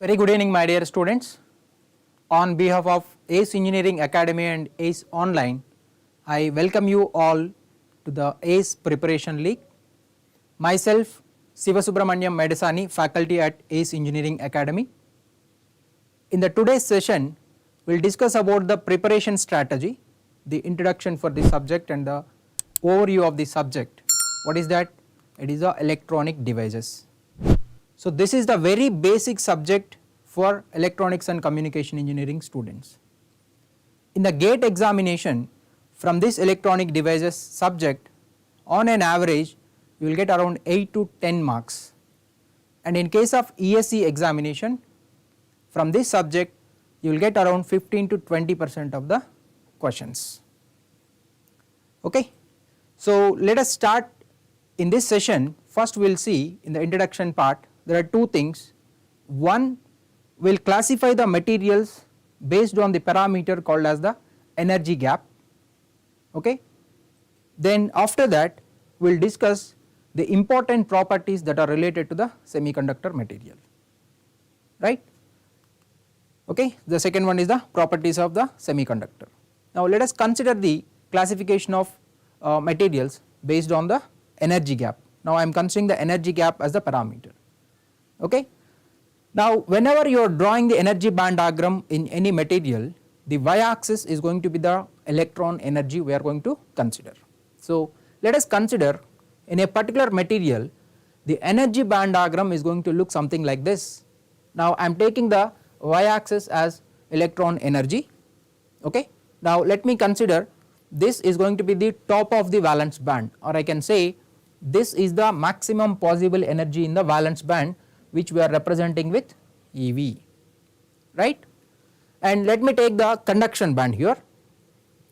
Very good evening my dear students. On behalf of ACE Engineering Academy and ACE Online, I welcome you all to the ACE Preparation League. Myself Sivasubramanyam Medasani, faculty at ACE Engineering Academy. In the today's session, we will discuss about the preparation strategy, the introduction for the subject and the overview of the subject. What is that? It is the electronic devices. So this is the very basic subject for electronics and communication engineering students. In the GATE examination, from this electronic devices subject, on an average you will get around 8 to 10 marks, and in case of ESE examination, from this subject you will get around 15 to 20% of the questions. Okay. So let us start in this session. First we will see in the introduction part there are two things. One, we will classify the materials based on the parameter called as the energy gap. Okay. Then after that we will discuss the important properties that are related to the semiconductor material, right. Okay. The second one is the properties of the semiconductor. Now let us consider the classification of materials based on the energy gap. Now I am considering the energy gap as the parameter. Okay. Now whenever you are drawing the energy band diagram in any material, the y axis is going to be the electron energy we are going to consider. So let us consider in a particular material the energy band diagram is going to look something like this. Now I am taking the y axis as electron energy. Okay. Now let me consider this is going to be the top of the valence band, or I can say this is the maximum possible energy in the valence band, which we are representing with EV, right. And let me take the conduction band here.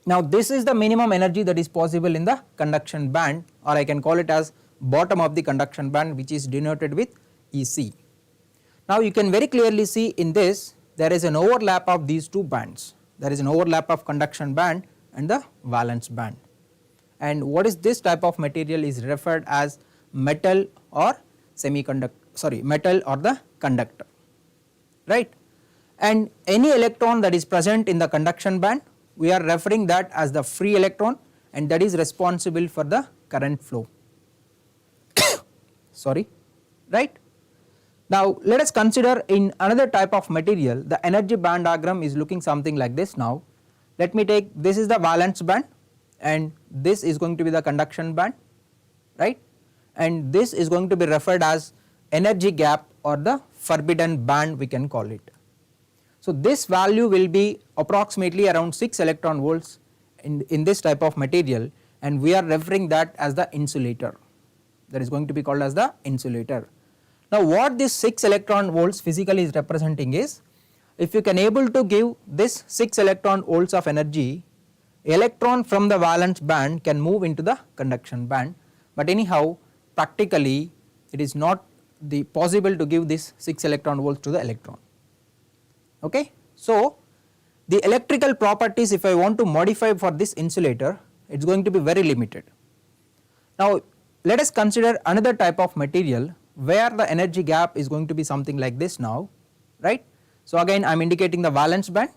Now this is the minimum energy that is possible in the conduction band, or I can call it as bottom of the conduction band, which is denoted with EC. Now you can very clearly see in this there is an overlap of these two bands. There is an overlap of conduction band and the valence band. And what is this type of material is referred as metal or metal or the conductor, right. And any electron that is present in the conduction band, we are referring that as the free electron, and that is responsible for the current flow. Sorry, right. Now let us consider in another type of material the energy band diagram is looking something like this. Now let me take, this is the valence band and this is going to be the conduction band, right, and this is going to be referred as energy gap or the forbidden band, we can call it. So this value will be approximately around 6 electron volts in this type of material, and we are referring that as the insulator, that is going to be called as the insulator. Now what this 6 electron volts physically is representing is, if you can able to give this 6 electron volts of energy, electron from the valence band can move into the conduction band, but anyhow practically it is not possible to give this 6 electron volts to the electron. Okay. So the electrical properties, if I want to modify for this insulator, it is going to be very limited. Now let us consider another type of material where the energy gap is going to be something like this now, right. So again I am indicating the valence band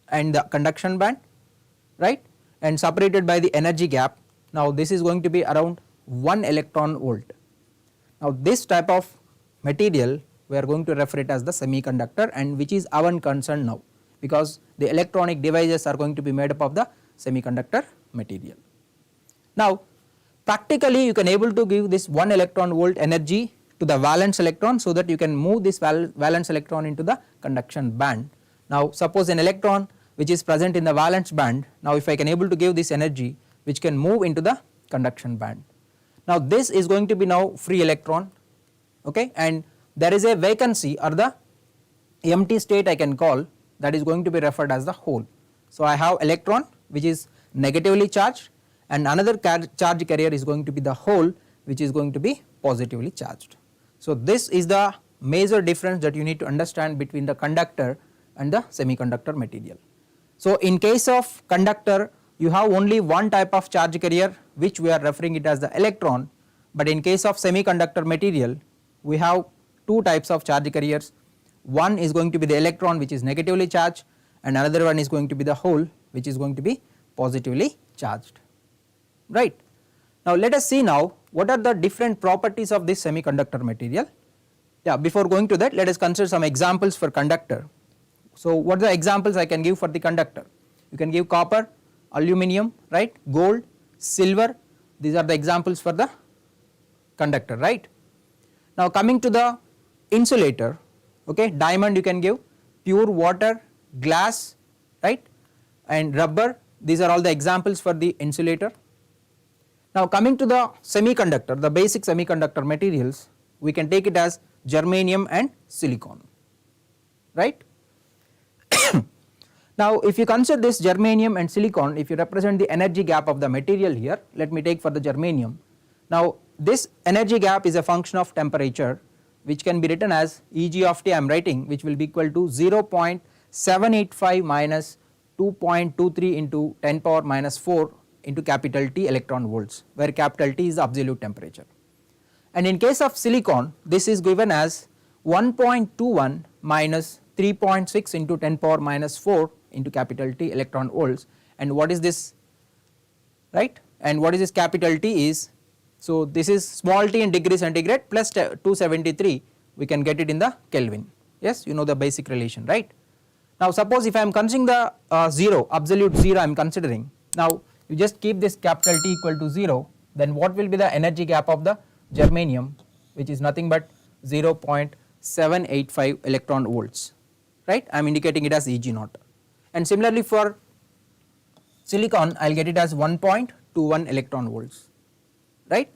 and the conduction band, right, and separated by the energy gap. Now this is going to be around 1 electron volt. Now this type of material we are going to refer it as the semiconductor, and which is our concern now, because the electronic devices are going to be made up of the semiconductor material. Now practically you can able to give this 1 electron volt energy to the valence electron, so that you can move this valence electron into the conduction band. Now suppose an electron which is present in the valence band, now if I can able to give this energy which can move into the conduction band. Now this is going to be now free electron, okay, and there is a vacancy or the empty state I can call, that is going to be referred as the hole. So I have electron which is negatively charged, and another charge carrier is going to be the hole which is going to be positively charged. So this is the major difference that you need to understand between the conductor and the semiconductor material. So in case of conductor you have only one type of charge carrier, which we are referring it as the electron, but in case of semiconductor material we have two types of charge carriers. one is going to be the electron which is negatively charged and another one is going to be the hole which is going to be positively charged, right. Now let us see now what are the different properties of this semiconductor material. Yeah, before going to that, let us consider some examples for conductor. So what are the examples I can give for the conductor? You can give copper, aluminum, right, gold, silver, these are the examples for the conductor, right. Now coming to the insulator, okay, diamond you can give, pure water, glass, right, and rubber, these are all the examples for the insulator. Now coming to the semiconductor, the basic semiconductor materials, we can take it as germanium and silicon, right. Now if you consider this germanium and silicon, if you represent the energy gap of the material here, let me take for the germanium. Now this energy gap is a function of temperature which can be written as Eg of T I am writing, which will be equal to 0.785 minus 2.23 into 10 power minus 4 into capital T electron volts, where capital T is the absolute temperature. And in case of silicon, this is given as 1.21 minus 3.6 into 10 power minus 4 into capital T electron volts. And what is this, right, and what is this capital T is, so this is small t in degree centigrade plus 273, we can get it in the Kelvin. Yes, you know the basic relation, right. Now suppose if I am considering the zero, absolute zero I am considering, now you just keep this capital T equal to 0, then what will be the energy gap of the germanium, which is nothing but 0.785 electron volts, right, I am indicating it as Eg naught. And similarly for silicon I will get it as 1.21 electron volts, right.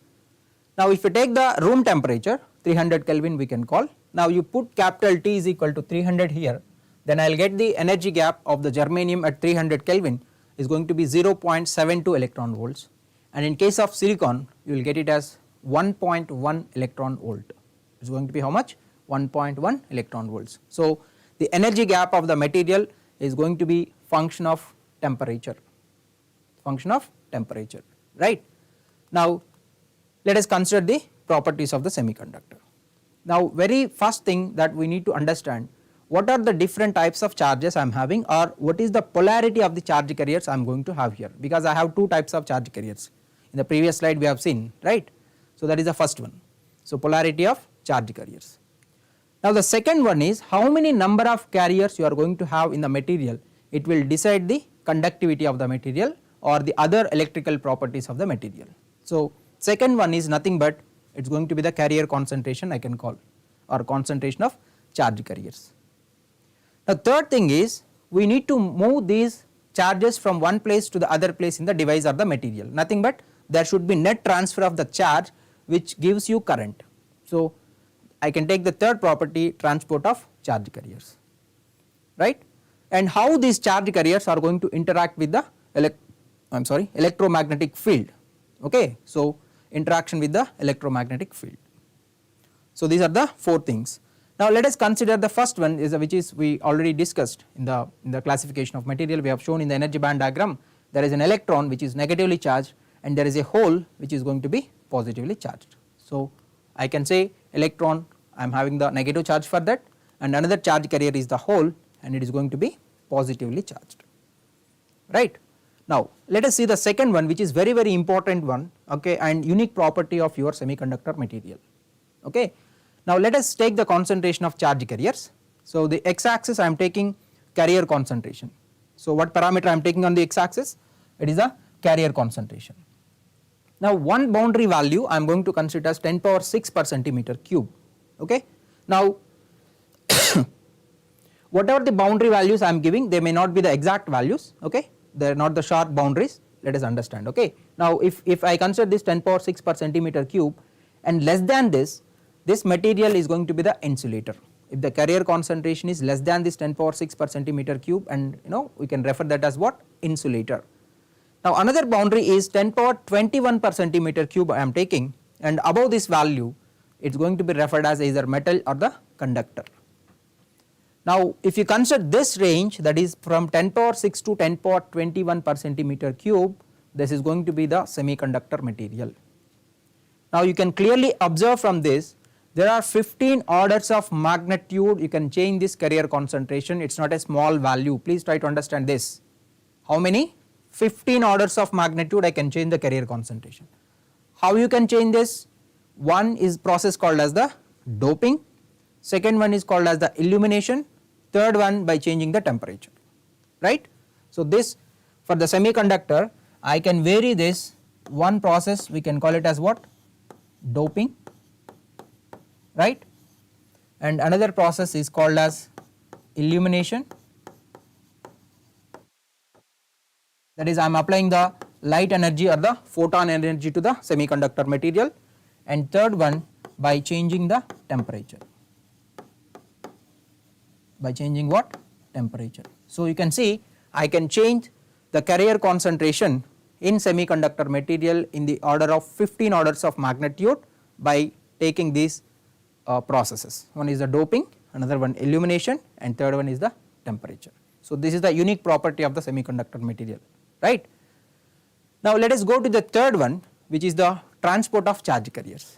Now if you take the room temperature 300 Kelvin we can call, now you put capital T is equal to 300 here, then I will get the energy gap of the germanium at 300 Kelvin is going to be 0.72 electron volts, and in case of silicon you will get it as 1.1 electron volt. It is going to be how much? 1.1 electron volts. So the energy gap of the material is going to be function of temperature, right. Now let us consider the properties of the semiconductor. Now very first thing that we need to understand, what are the different types of charges I am having, or what is the polarity of the charge carriers I am going to have here, because I have two types of charge carriers. In the previous slide we have seen, right. So that is the first one. So polarity of charge carriers. Now the second one is how many number of carriers you are going to have in the material, it will decide the conductivity of the material or the other electrical properties of the material. So second one is nothing but it is going to be the carrier concentration I can call, or concentration of charge carriers. Now third thing is we need to move these charges from one place to the other place in the device or the material, nothing but there should be net transfer of the charge which gives you current. So I can take the third property, transport of charge carriers, right, and how these charge carriers are going to interact with the electromagnetic field, okay. So interaction with the electromagnetic field. So these are the four things. Now let us consider the first one is which is we already discussed in the classification of material. We have shown in the energy band diagram there is an electron which is negatively charged and there is a hole which is going to be positively charged. So I can say electron I am having the negative charge for that, and another charge carrier is the hole and it is going to be positively charged, right. Now let us see the second one, which is very important one, okay, and unique property of your semiconductor material, okay. Now let us take the concentration of charge carriers. So the x axis I am taking carrier concentration. So what parameter I am taking on the x axis? It is a carrier concentration. Now one boundary value I am going to consider as 10 power 6 per centimeter cube, okay. Now whatever the boundary values I am giving, they may not be the exact values, okay, they are not the sharp boundaries, let us understand, okay. Now if I consider this 10 power 6 per centimeter cube and less than this material is going to be the insulator. If the carrier concentration is less than this 10 power 6 per centimeter cube, and we can refer that as what? Insulator. Now another boundary is 10 power 21 per centimeter cube I am taking, and above this value it is going to be referred as either metal or the conductor. Now if you consider this range, that is from 10 power 6 to 10 power 21 per centimeter cube, this is going to be the semiconductor material. Now you can clearly observe from this there are 15 orders of magnitude you can change this carrier concentration. It is not a small value, please try to understand this. How many? 15 orders of magnitude I can change the carrier concentration. How you can change this? One is process called as the doping, second one is called as the illumination, third one by changing the temperature, right. So this for the semiconductor I can vary this. One process we can call it as what? Doping, right, and another process is called as illumination, that is I am applying the light energy or the photon energy to the semiconductor material, and third one by changing the temperature, by changing what? Temperature. So you can see I can change the carrier concentration in semiconductor material in the order of 15 orders of magnitude by taking these processes. One is the doping, another one illumination, and third one is the temperature. So this is the unique property of the semiconductor material, right. Now let us go to the third one, which is the transport of charge carriers,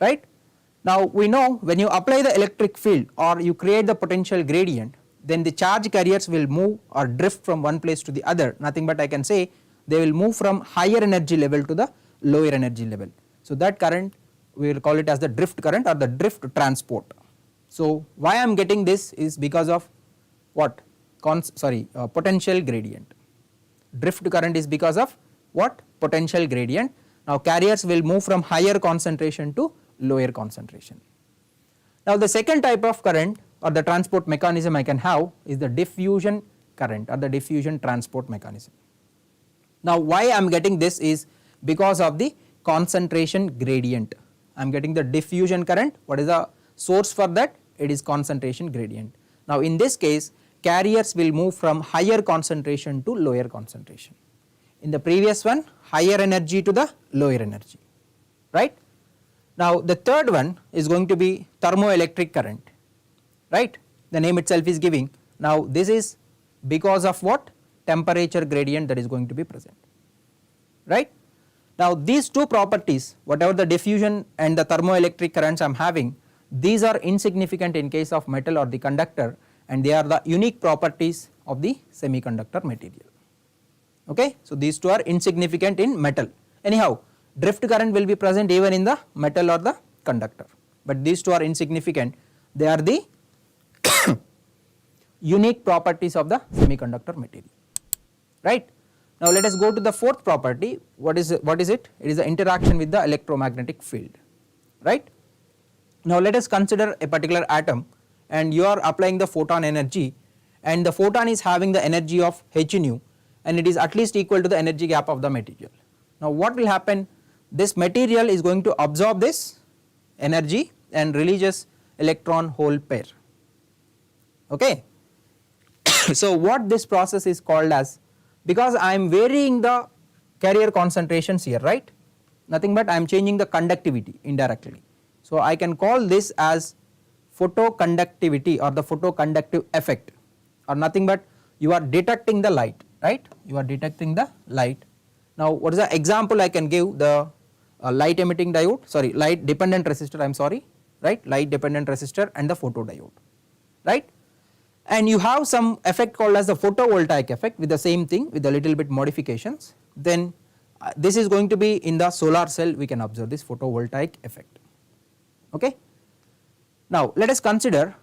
right. Now we know when you apply the electric field or you create the potential gradient, then the charge carriers will move or drift from one place to the other, nothing but I can say they will move from higher energy level to the lower energy level. So that current we will call it as the drift current or the drift transport. So why I am getting this is because of what? Potential gradient. Drift current is because of what? Potential gradient. Now carriers will move from higher concentration to lower concentration. Now the second type of current or the transport mechanism I can have is the diffusion current or the diffusion transport mechanism. Now why I am getting this is because of the concentration gradient. I am getting the diffusion current. What is the source for that? It is concentration gradient. Now in this case carriers will move from higher concentration to lower concentration. In the previous one higher energy to the lower energy, right. Now the third one is going to be thermoelectric current, right, the name itself is giving. Now this is because of what? Temperature gradient that is going to be present, right. Now these two properties, whatever the diffusion and the thermoelectric currents I am having, these are insignificant in case of metal or the conductor, and they are the unique properties of the semiconductor material, okay. So these two are insignificant in metal. Anyhow drift current will be present even in the metal or the conductor, but these two are insignificant, they are the unique properties of the semiconductor material, right. Now let us go to the fourth property. What is it? It is the interaction with the electromagnetic field, right. Now let us consider a particular atom and you are applying the photon energy, and the photon is having the energy of h nu, and it is at least equal to the energy gap of the material. Now what will happen? This material is going to absorb this energy and releases electron hole pair, okay. So what this process is called as, because I am varying the carrier concentrations here, right, nothing but I am changing the conductivity indirectly. So I can call this as photoconductivity or the photoconductive effect, or nothing but you are detecting the light, right, you are detecting the light. Now what is the example I can give? The light emitting diode, light dependent resistor, I am sorry, right, light dependent resistor and the photodiode, right. And you have some effect called as the photovoltaic effect with the same thing with a little bit modifications. Then this is going to be in the solar cell, we can observe this photovoltaic effect, okay. Now let us consider,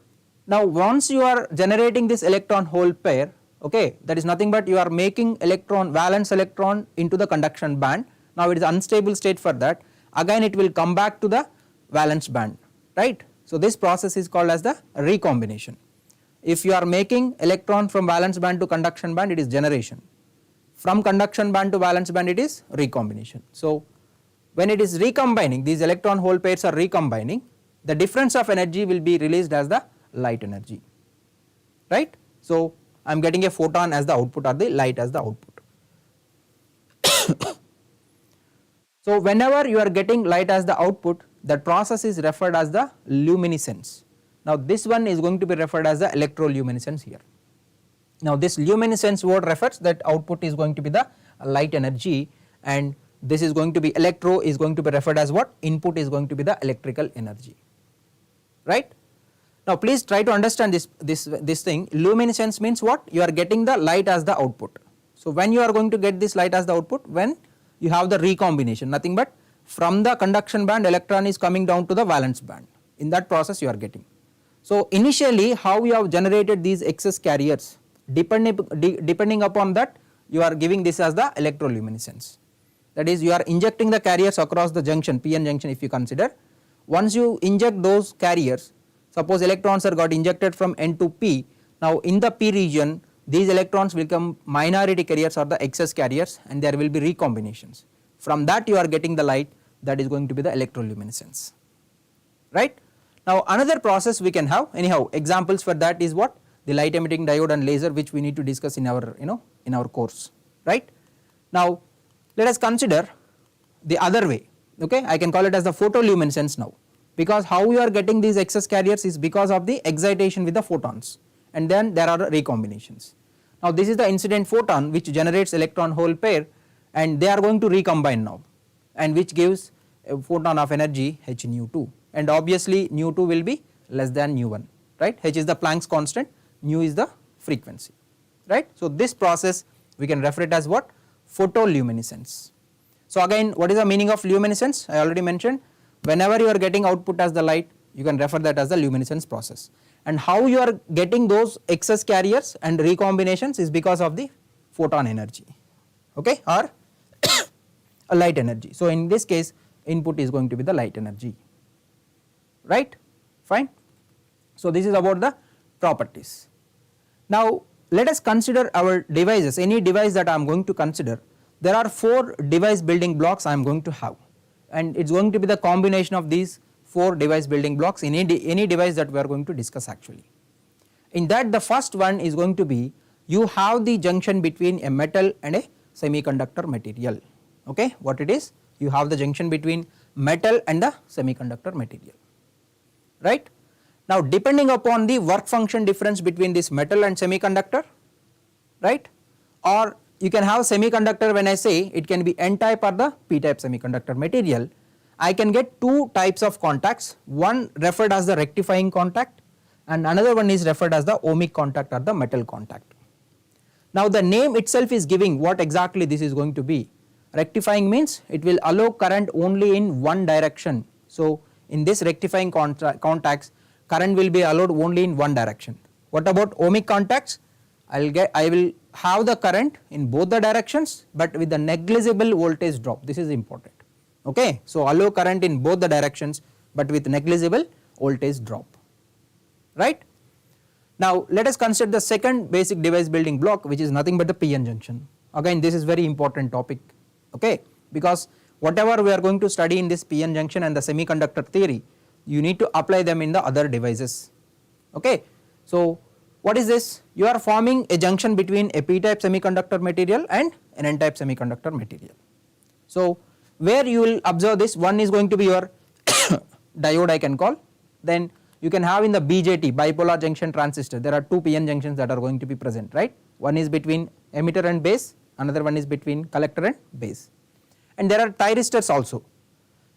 now once you are generating this electron hole pair, okay, that is nothing but you are making electron, valence electron into the conduction band. Now it is unstable state for that, again it will come back to the valence band, right. So this process is called as the recombination. If you are making electron from valence band to conduction band, it is generation. From conduction band to valence band, it is recombination. So when it is recombining, these electron hole pairs are recombining, the difference of energy will be released as the light energy, right. So I am getting a photon as the output or the light as the output. So whenever you are getting light as the output, that process is referred as the luminescence. Now this one is going to be referred as the electroluminescence here. Now this luminescence word refers that output is going to be the light energy, and this is going to be electro is going to be referred as what? Input is going to be the electrical energy, right. Now please try to understand this thing. Luminescence means what? You are getting the light as the output. So when you are going to get this light as the output? When you have the recombination, nothing but from the conduction band electron is coming down to the valence band, in that process you are getting. So initially how you have generated these excess carriers, depending upon that you are giving this as the electroluminescence. That is, you are injecting the carriers across the junction, PN junction if you consider. Once you inject those carriers, suppose electrons are got injected from N to P, now in the P region these electrons will become minority carriers or the excess carriers, and there will be recombinations. From that you are getting the light, that is going to be the electroluminescence, right. Now another process we can have, anyhow examples for that is what? The light emitting diode and laser, which we need to discuss in our in our course, right. Now let us consider the other way, okay. I can call it as the photoluminescence now, because how you are getting these excess carriers is because of the excitation with the photons, and then there are recombinations. Now this is the incident photon which generates electron hole pair, and they are going to recombine now, and which gives a photon of energy h nu 2, and obviously nu 2 will be less than nu 1, right. H is the Planck's constant, nu is the frequency, right. So this process we can refer it as what? Photoluminescence. So again, what is the meaning of luminescence? I already mentioned, whenever you are getting output as the light, you can refer that as the luminescence process, and how you are getting those excess carriers and recombinations is because of the photon energy, okay, or a light energy. So in this case input is going to be the light energy, right, fine. So this is about the properties. Now let us consider our devices, any device that I am going to consider. There are 4 device building blocks I am going to have, and it is going to be the combination of these 4 device building blocks in any device that we are going to discuss actually. In that, the first one is going to be, you have the junction between a metal and a semiconductor material, okay. What it is? You have the junction between metal and the semiconductor material, right. Now depending upon the work function difference between this metal and semiconductor, right, or you can have semiconductor, when I say it can be N type or the P type semiconductor material, I can get 2 types of contacts, one referred as the rectifying contact and another one is referred as the ohmic contact or the metal contact. Now the name itself is giving what exactly this is going to be. Rectifying means it will allow current only in one direction. So in this rectifying contacts, current will be allowed only in one direction. What about ohmic contacts? I will have the current in both the directions, but with the negligible voltage drop. This is important, okay. So allow current in both the directions but with negligible voltage drop, right. Now let us consider the second basic device building block, which is nothing but the PN junction. Again this is very important topic, okay, because whatever we are going to study in this PN junction and the semiconductor theory, you need to apply them in the other devices, okay. So what is this? You are forming a junction between a P type semiconductor material and an N type semiconductor material. So where you will observe this, one is going to be your diode I can call, then you can have in the BJT, bipolar junction transistor, there are 2 PN junctions that are going to be present, right. One is between emitter and base, another one is between collector and base, and there are thyristors also.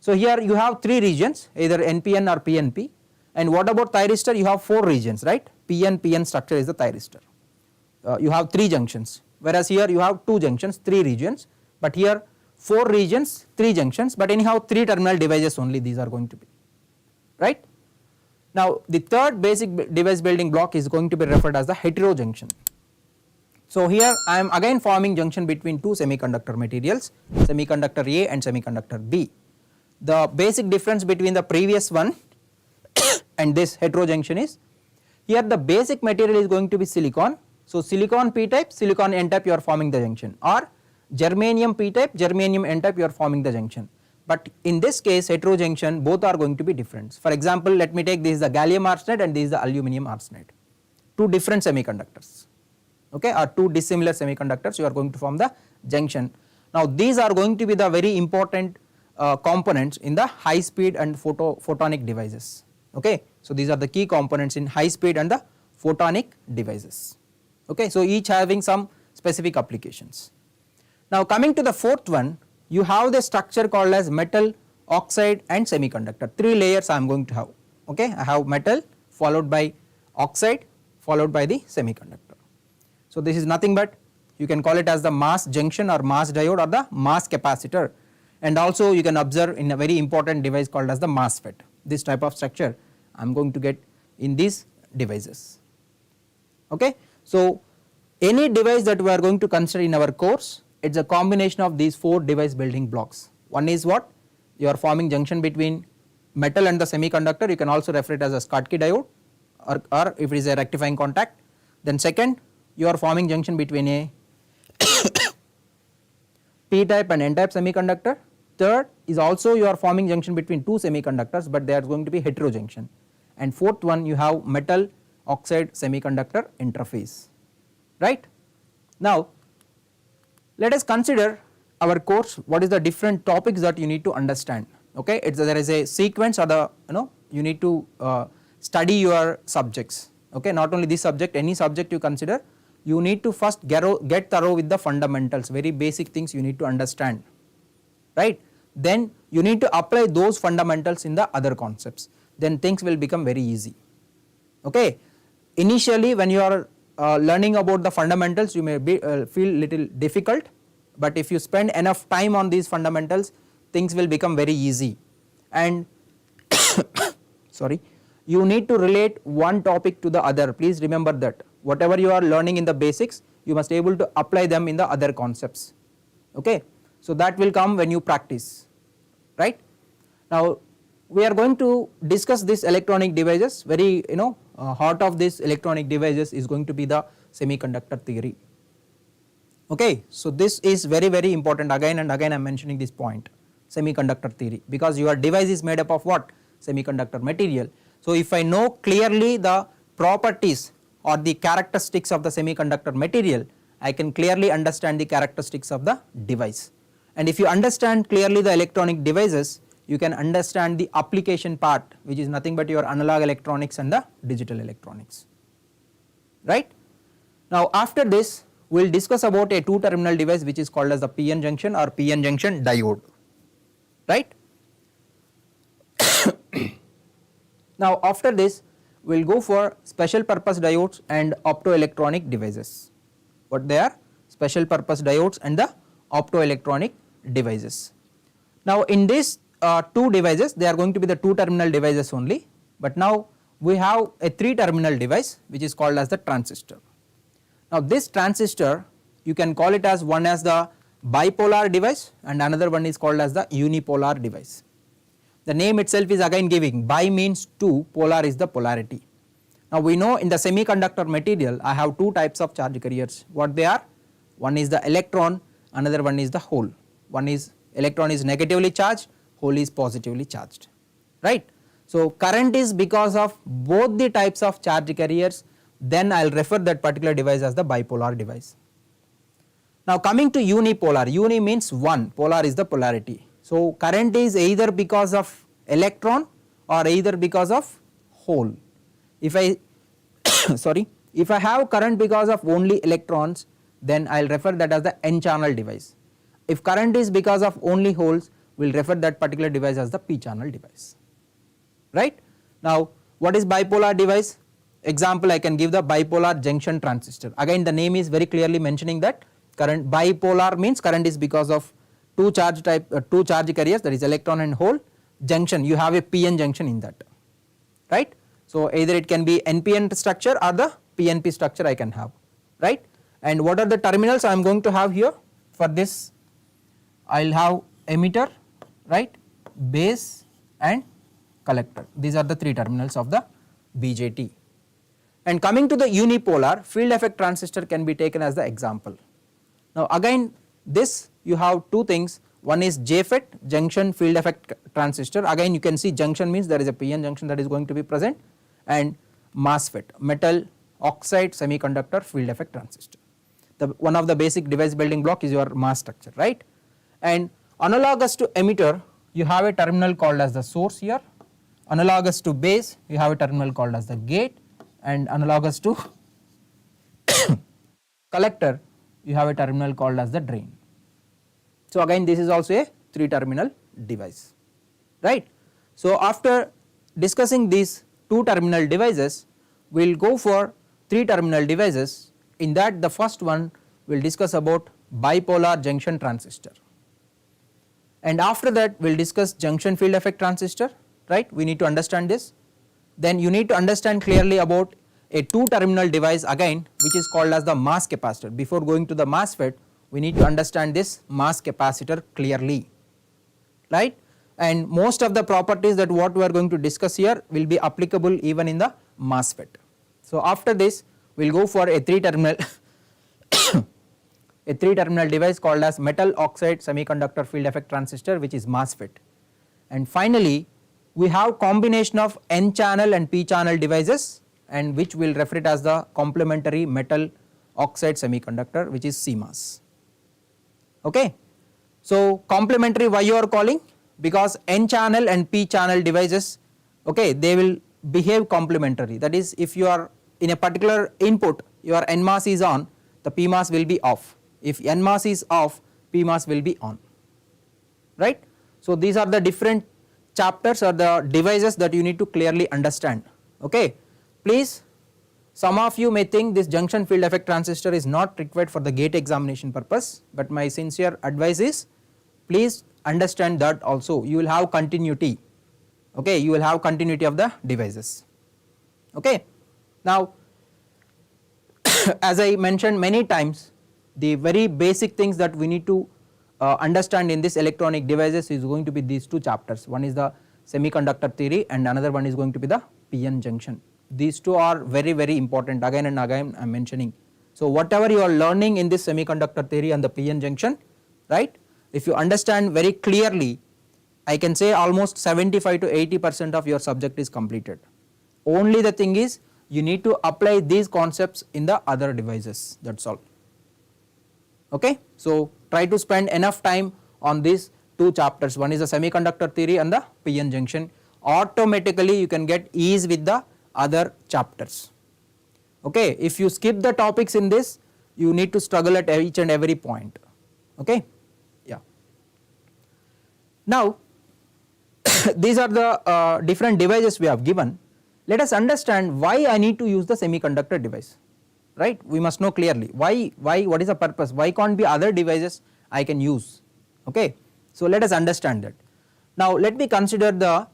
So here you have 3 regions, either NPN or PNP, and what about thyristor? You have 4 regions, right. PN structure is the thyristor. You have 3 junctions, whereas here you have 2 junctions, 3 regions, but here 4 regions, 3 junctions, but anyhow 3 terminal devices only these are going to be, right. Now the third basic device building block is going to be referred as the heterojunction. So here I am again forming junction between 2 semiconductor materials, semiconductor A and semiconductor B. The basic difference between the previous one and this heterojunction is, here the basic material is going to be silicon. So silicon P type, silicon N type you are forming the junction, or germanium P type, germanium N type you are forming the junction. But in this case heterojunction both are going to be different. For example, let me take this is the gallium arsenide and this is the aluminum arsenide, 2 different semiconductors, okay, or 2 dissimilar semiconductors you are going to form the junction. Now these are going to be the very important components in the high speed and photonic devices, okay. So these are the key components in high speed and the photonic devices, okay. So each having some specific applications. Now coming to the fourth one, you have the structure called as metal, oxide and semiconductor, 3 layers I am going to have, okay. I have metal followed by oxide followed by the semiconductor. So this is nothing but you can call it as the mass junction or mass diode or the mass capacitor, and also you can observe in a very important device called as the MOSFET. This type of structure I am going to get in these devices, okay. So any device that we are going to consider in our course, it is a combination of these 4 device building blocks. One is what? You are forming junction between metal and the semiconductor, you can also refer it as a Schottky diode, or if it is a rectifying contact. Then second, you are forming junction between a p type and n type semiconductor. Third is also you are forming junction between 2 semiconductors, but they are going to be heterojunction. And fourth one, you have metal oxide semiconductor interface, right. Now let us consider our course, what is the different topics that you need to understand, okay. There is a sequence, or the you need to study your subjects, okay. Not only this subject, any subject you consider, you need to first get thorough with the fundamentals, very basic things you need to understand, right. Then you need to apply those fundamentals in the other concepts, then things will become very easy, okay. Initially when you are learning about the fundamentals, you may feel little difficult, but if you spend enough time on these fundamentals, things will become very easy. And sorry, you need to relate one topic to the other. Please remember that whatever you are learning in the basics, you must be able to apply them in the other concepts, okay. So that will come when you practice, right. Now we are going to discuss this electronic devices. Very heart of this electronic devices is going to be the semiconductor theory, okay. So this is very important. Again and again I am mentioning this point, semiconductor theory, because your device is made up of what? Semiconductor material. So if I know clearly the properties or the characteristics of the semiconductor material, I can clearly understand the characteristics of the device. And if you understand clearly the electronic devices, you can understand the application part, which is nothing but your analog electronics and the digital electronics, right. Now after this we will discuss about a 2-terminal device which is called as the PN junction or PN junction diode, right. Now after this we will go for special purpose diodes and optoelectronic devices. What they are? Special purpose diodes and the optoelectronic devices. Now in these 2 devices, they are going to be the 2-terminal devices only, but now we have a 3-terminal device which is called as the transistor. Now this transistor, you can call it as one as the bipolar device and another one is called as the unipolar device. The name itself is again giving, bi means 2, polar is the polarity. Now we know in the semiconductor material I have 2 types of charge carriers. What they are? One is the electron, another one is the hole. One is electron is negatively charged, hole is positively charged, right. So current is because of both the types of charge carriers, then I will refer that particular device as the bipolar device. Now coming to unipolar, uni means 1, polar is the polarity. So current is either because of electron or either because of hole. If I sorry, if I have current because of only electrons, then I will refer that as the N channel device. If current is because of only holes, we will refer that particular device as the P channel device, right. Now what is bipolar device? Example, I can give the bipolar junction transistor. Again the name is very clearly mentioning that current, bipolar means current is because of 2 charge carriers, that is electron and hole. Junction, you have a PN junction in that, right. So either it can be NPN structure or the PNP structure I can have, right. And what are the terminals I am going to have here? For this I will have emitter, right, base and collector. These are the 3 terminals of the BJT. And coming to the unipolar, field effect transistor can be taken as the example. Now again this you have 2 things, one is JFET, junction field effect transistor. Again you can see junction means there is a PN junction that is going to be present, and MOSFET, metal oxide semiconductor field effect transistor. One of the basic device building block is your mass structure, right. And analogous to emitter, you have a terminal called as the source here. Analogous to base, you have a terminal called as the gate, and analogous to collector, you have a terminal called as the drain. So again this is also a 3-terminal device, right. So after discussing these 2 terminal devices, we will go for 3 terminal devices. In that, the first one we will discuss about bipolar junction transistor, and after that we will discuss junction field effect transistor, right. We need to understand this. Then you need to understand clearly about a 2 terminal device again, which is called as the mass capacitor. Before going to the MOSFET, we need to understand this mass capacitor clearly, right. And most of the properties that what we are going to discuss here will be applicable even in the MOSFET. So after this we will go for a 3 terminal a 3 terminal device called as metal oxide semiconductor field effect transistor, which is MOSFET. And finally we have combination of N channel and P channel devices, and which we will refer it as the complementary metal oxide semiconductor, which is CMOS. Okay. So complementary, why you are calling? Because N channel and P channel devices, okay, they will behave complementary. That is, if you are in a particular input, your NMOS is on, the PMOS will be off. If NMOS is off, PMOS will be on, right. So these are the different chapters or the devices that you need to clearly understand. Okay. Please, some of you may think this junction field effect transistor is not required for the gate examination purpose, but my sincere advice is, please understand that also you will have continuity, okay, you will have continuity of the devices. Okay. Now as I mentioned many times, the very basic things that we need to understand in this electronic devices is going to be these 2 chapters. One is the semiconductor theory and another one is going to be the PN junction. These 2 are very very important, again and again I am mentioning. So whatever you are learning in this semiconductor theory and the PN junction, right, if you understand very clearly, I can say almost 75 to 80% of your subject is completed. Only the thing is you need to apply these concepts in the other devices, that is all. Okay. So try to spend enough time on these 2 chapters, one is the semiconductor theory and the PN junction. Automatically you can get ease with the other chapters. Okay. If you skip the topics in this, you need to struggle at each and every point. Okay. Yeah. Now these are the different devices we have given. Let us understand why I need to use the semiconductor device, right. We must know clearly why, what is the purpose, why can't be other devices I can use. Okay. So let us understand that. Now let me consider the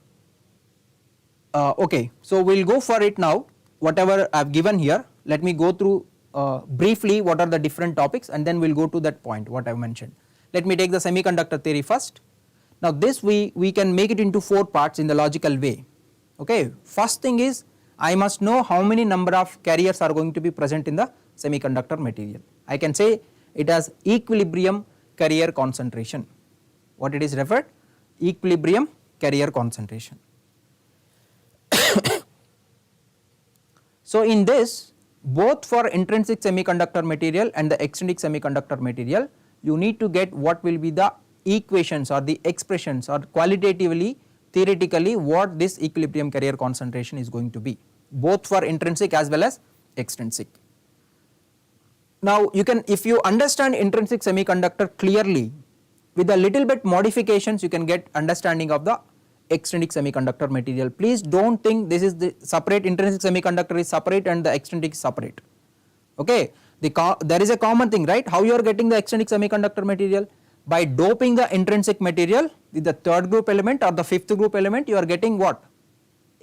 okay, so we will go for it now. Whatever I have given here, let me go through briefly what are the different topics, and then we will go to that point what I have mentioned. Let me take the semiconductor theory first. Now this we can make it into 4 parts in the logical way. Okay. First thing is, I must know how many number of carriers are going to be present in the semiconductor material. I can say it as equilibrium carrier concentration. What it is referred? Equilibrium carrier concentration. So in this, both for intrinsic semiconductor material and the extrinsic semiconductor material, you need to get what will be the equations or the expressions, or qualitatively theoretically what this equilibrium carrier concentration is going to be, both for intrinsic as well as extrinsic. Now you can, if you understand intrinsic semiconductor clearly, with a little bit modifications you can get understanding of the extrinsic semiconductor material. Please do not think this is the separate, intrinsic semiconductor is separate and the extrinsic is separate. Okay. There is a common thing, right. How you are getting the extrinsic semiconductor material? By doping the intrinsic material with the 3rd group element or the 5th group element, you are getting what?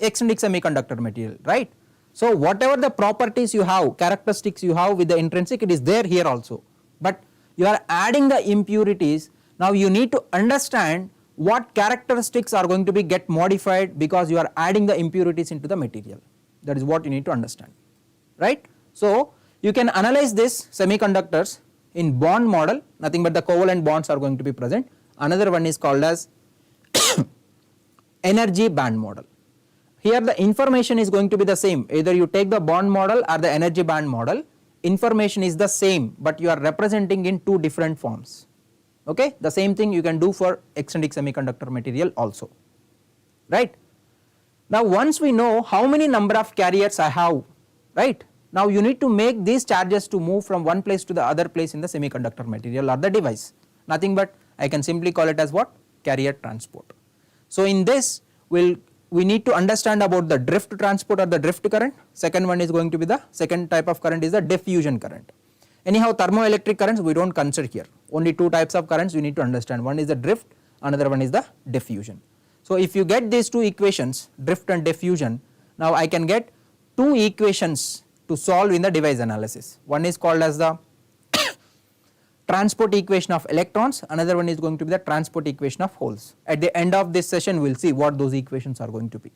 Extrinsic semiconductor material, right. So whatever the properties you have, characteristics you have with the intrinsic, it is there here also, but you are adding the impurities. Now you need to understand what characteristics are going to be get modified because you are adding the impurities into the material. That is what you need to understand, right. So you can analyze this semiconductors in bond model, nothing but the covalent bonds are going to be present. Another one is called as energy band model. Here the information is going to be the same, either you take the bond model or the energy band model, information is the same, but you are representing in 2 different forms. Okay. The same thing you can do for extrinsic semiconductor material also, right. Now once we know how many number of carriers I have, right, now you need to make these charges to move from one place to the other place in the semiconductor material or the device, nothing but I can simply call it as what? Carrier transport. So in this we we need to understand about the drift transport or the drift current. Second one is going to be the second type of current is the diffusion current. Anyhow, thermoelectric currents we do not consider here, only two types of currents we need to understand, one is the drift, another one is the diffusion. So if you get these two equations, drift and diffusion, now I can get two equations to solve in the device analysis. One is called as the transport equation of electrons, another one is going to be the transport equation of holes. At the end of this session we will see what those equations are going to be,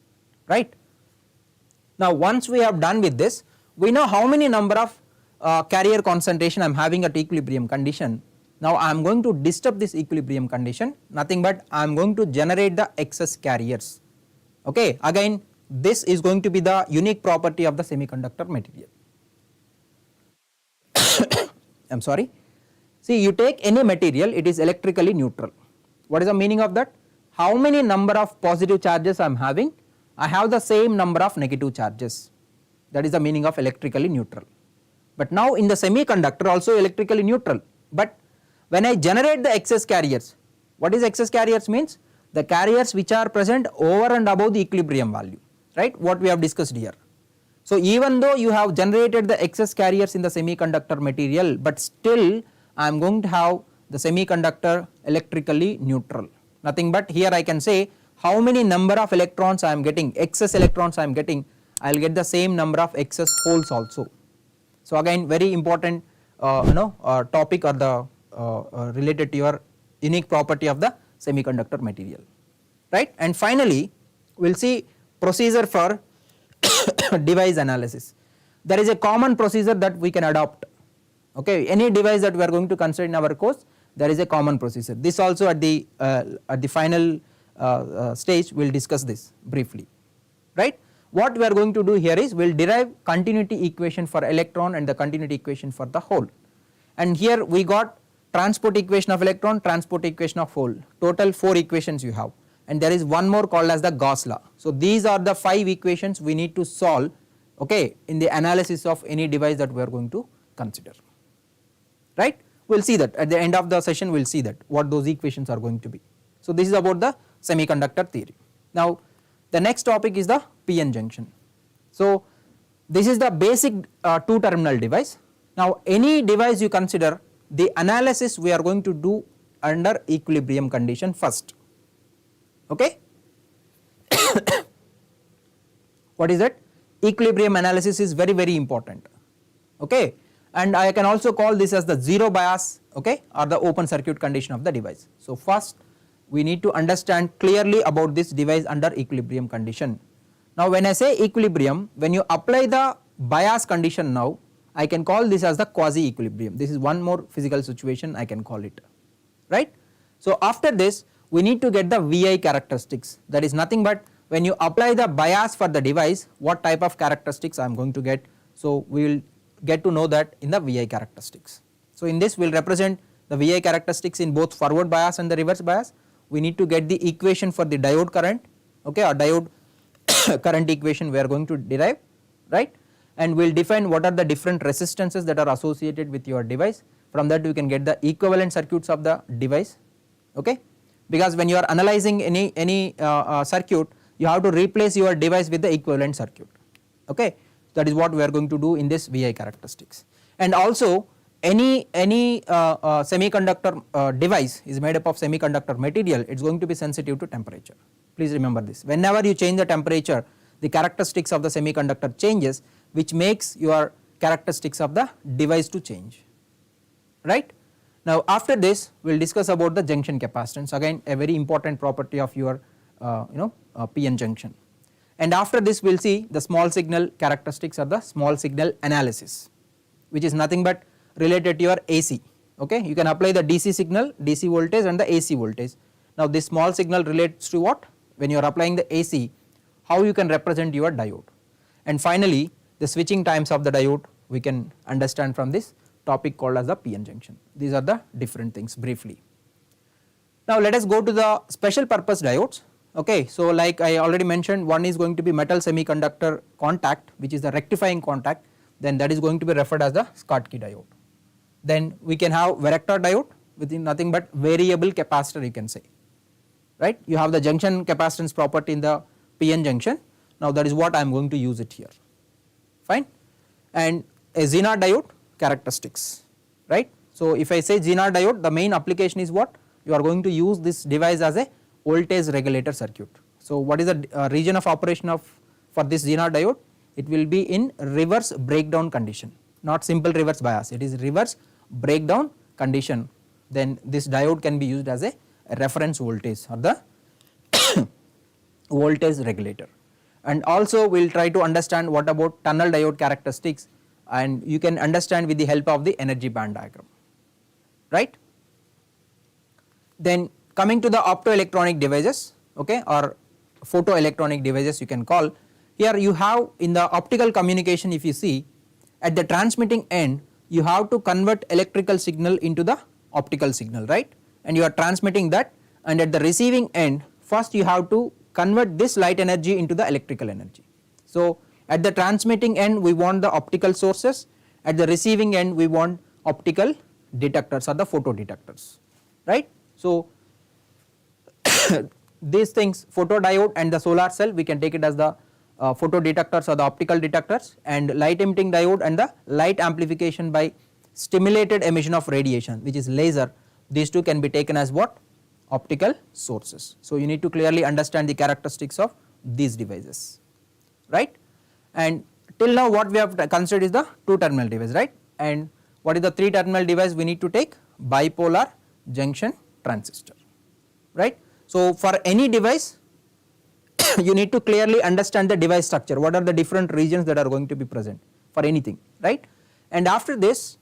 right. Now once we have done with this, we know how many number of carrier concentration I am having at equilibrium condition. Now I am going to disturb this equilibrium condition, nothing but I am going to generate the excess carriers. Okay, again this is going to be the unique property of the semiconductor material. I am sorry. See, you take any material, it is electrically neutral. What is the meaning of that? How many number of positive charges I am having? I have the same number of negative charges. That is the meaning of electrically neutral. But now in the semiconductor also electrically neutral, but when I generate the excess carriers, what is excess carriers means? The carriers which are present over and above the equilibrium value, right, what we have discussed here. So even though you have generated the excess carriers in the semiconductor material, but still I am going to have the semiconductor electrically neutral, nothing but here I can say how many number of electrons I am getting, excess electrons I am getting, I will get the same number of excess holes also. So again very important topic or the related to your unique property of the semiconductor material, right. And finally we will see procedure for device analysis. There is a common procedure that we can adopt. Okay, any device that we are going to consider in our course, there is a common procedure. This also at the final stage we will discuss this briefly, right. What we are going to do here is we will derive continuity equation for electron and the continuity equation for the hole, and here we got transport equation of electron, transport equation of hole, total 4 equations you have, and there is one more called as the Gauss law. So these are the 5 equations we need to solve, okay, in the analysis of any device that we are going to consider, right. We will see that at the end of the session we will see that what those equations are going to be. So this is about the semiconductor theory. Now the next topic is the PN junction. So this is the basic two terminal device. Now any device you consider, the analysis we are going to do under equilibrium condition first, okay. What is that? Equilibrium analysis is very important, okay, and I can also call this as the zero bias, okay, or the open circuit condition of the device. So first we need to understand clearly about this device under equilibrium condition. Now when I say equilibrium, when you apply the bias condition, now I can call this as the quasi equilibrium. This is one more physical situation I can call it, right. So after this we need to get the VI characteristics, that is nothing but when you apply the bias for the device, what type of characteristics I am going to get. So we will get to know that in the VI characteristics. So in this we will represent the VI characteristics in both forward bias and the reverse bias. We need to get the equation for the diode current, okay, or diode current equation we are going to derive, right, and we will define what are the different resistances that are associated with your device. From that you can get the equivalent circuits of the device, okay, because when you are analyzing any circuit, you have to replace your device with the equivalent circuit, okay. That is what we are going to do in this VI characteristics. And also any semiconductor device is made up of semiconductor material, it is going to be sensitive to temperature. Please remember this, whenever you change the temperature, the characteristics of the semiconductor changes, which makes your characteristics of the device to change, right. Now after this we will discuss about the junction capacitance, again a very important property of your PN junction. And after this we will see the small signal characteristics or the small signal analysis, which is nothing but related to your AC, okay. You can apply the DC signal, DC voltage and the AC voltage. Now this small signal relates to what? When you are applying the AC, how you can represent your diode. And finally the switching times of the diode we can understand from this topic called as the PN junction. These are the different things briefly. Now let us go to the special purpose diodes. Okay, so like I already mentioned, one is going to be metal semiconductor contact, which is the rectifying contact, then that is going to be referred as the Schottky diode. Then we can have varactor diode, which is nothing but variable capacitor you can say, right. You have the junction capacitance property in the PN junction. Now that is what I am going to use it here, fine. And a Zener diode characteristics, right. So if I say Zener diode, the main application is what? You are going to use this device as a voltage regulator circuit. So what is the region of operation of for this Zener diode? It will be in reverse breakdown condition, not simple reverse bias, it is reverse breakdown condition. Then this diode can be used as a reference voltage or the voltage regulator. And also we will try to understand what about tunnel diode characteristics, and you can understand with the help of the energy band diagram, right. Then coming to the optoelectronic devices, okay, or photoelectronic devices you can call. Here you have in the optical communication, if you see at the transmitting end you have to convert electrical signal into the optical signal, right, and you are transmitting that, and at the receiving end first you have to convert this light energy into the electrical energy. So at the transmitting end we want the optical sources, at the receiving end we want optical detectors or the photo detectors, right. So these things, photodiode and the solar cell, we can take it as the photo detectors or the optical detectors, and light emitting diode and the light amplification by stimulated emission of radiation, which is laser, these two can be taken as what? Optical sources. So you need to clearly understand the characteristics of these devices, right. And till now what we have considered is the 2 terminal device, right, and what is the 3 terminal device? We need to take bipolar junction transistor, right. So for any device you need to clearly understand the device structure, what are the different regions that are going to be present for anything, right. And after this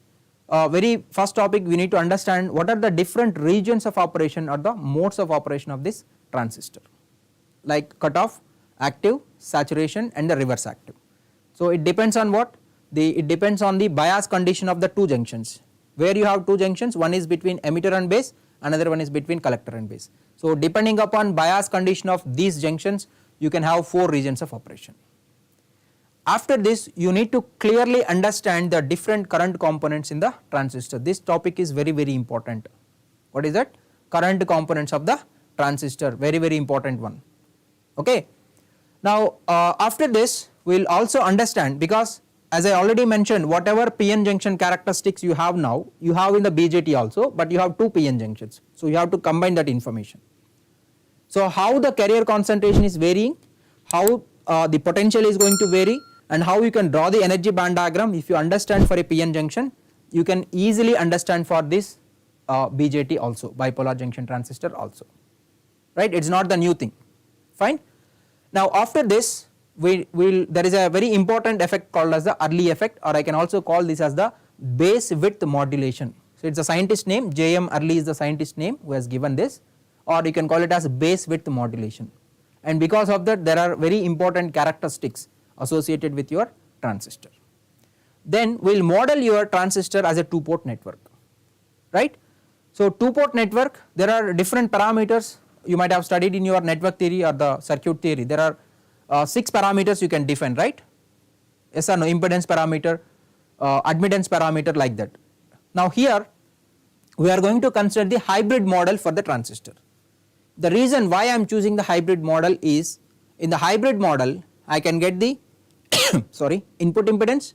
very first topic we need to understand what are the different regions of operation or the modes of operation of this transistor, like cutoff, active, saturation and the reverse active. So it depends on what? It depends on the bias condition of the 2 junctions, where you have 2 junctions, one is between emitter and base, another one is between collector and base. So depending upon bias condition of these junctions you can have 4 regions of operation. After this you need to clearly understand the different current components in the transistor. This topic is very important. What is that? Current components of the transistor, very important one, okay. Now after this we will also understand, because as I already mentioned, whatever PN junction characteristics you have now, you have in the BJT also, but you have 2 PN junctions, so you have to combine that information. So how the carrier concentration is varying, how the potential is going to vary, and how you can draw the energy band diagram. If you understand for a PN junction, you can easily understand for this BJT also, bipolar junction transistor also, right, it is not the new thing, fine. Now after this there is a very important effect called as the early effect, or I can also call this as the base width modulation. So it is a scientist name, J.M. Early is the scientist name who has given this, or you can call it as base width modulation, and because of that there are very important characteristics associated with your transistor. Then we will model your transistor as a 2-port network, right. So 2-port network, there are different parameters you might have studied in your network theory or the circuit theory. There are 6 parameters you can define, right, yes or no, impedance parameter, admittance parameter, like that. Now here we are going to consider the hybrid model for the transistor. The reason why I am choosing the hybrid model is, in the hybrid model I can get the sorry, input impedance,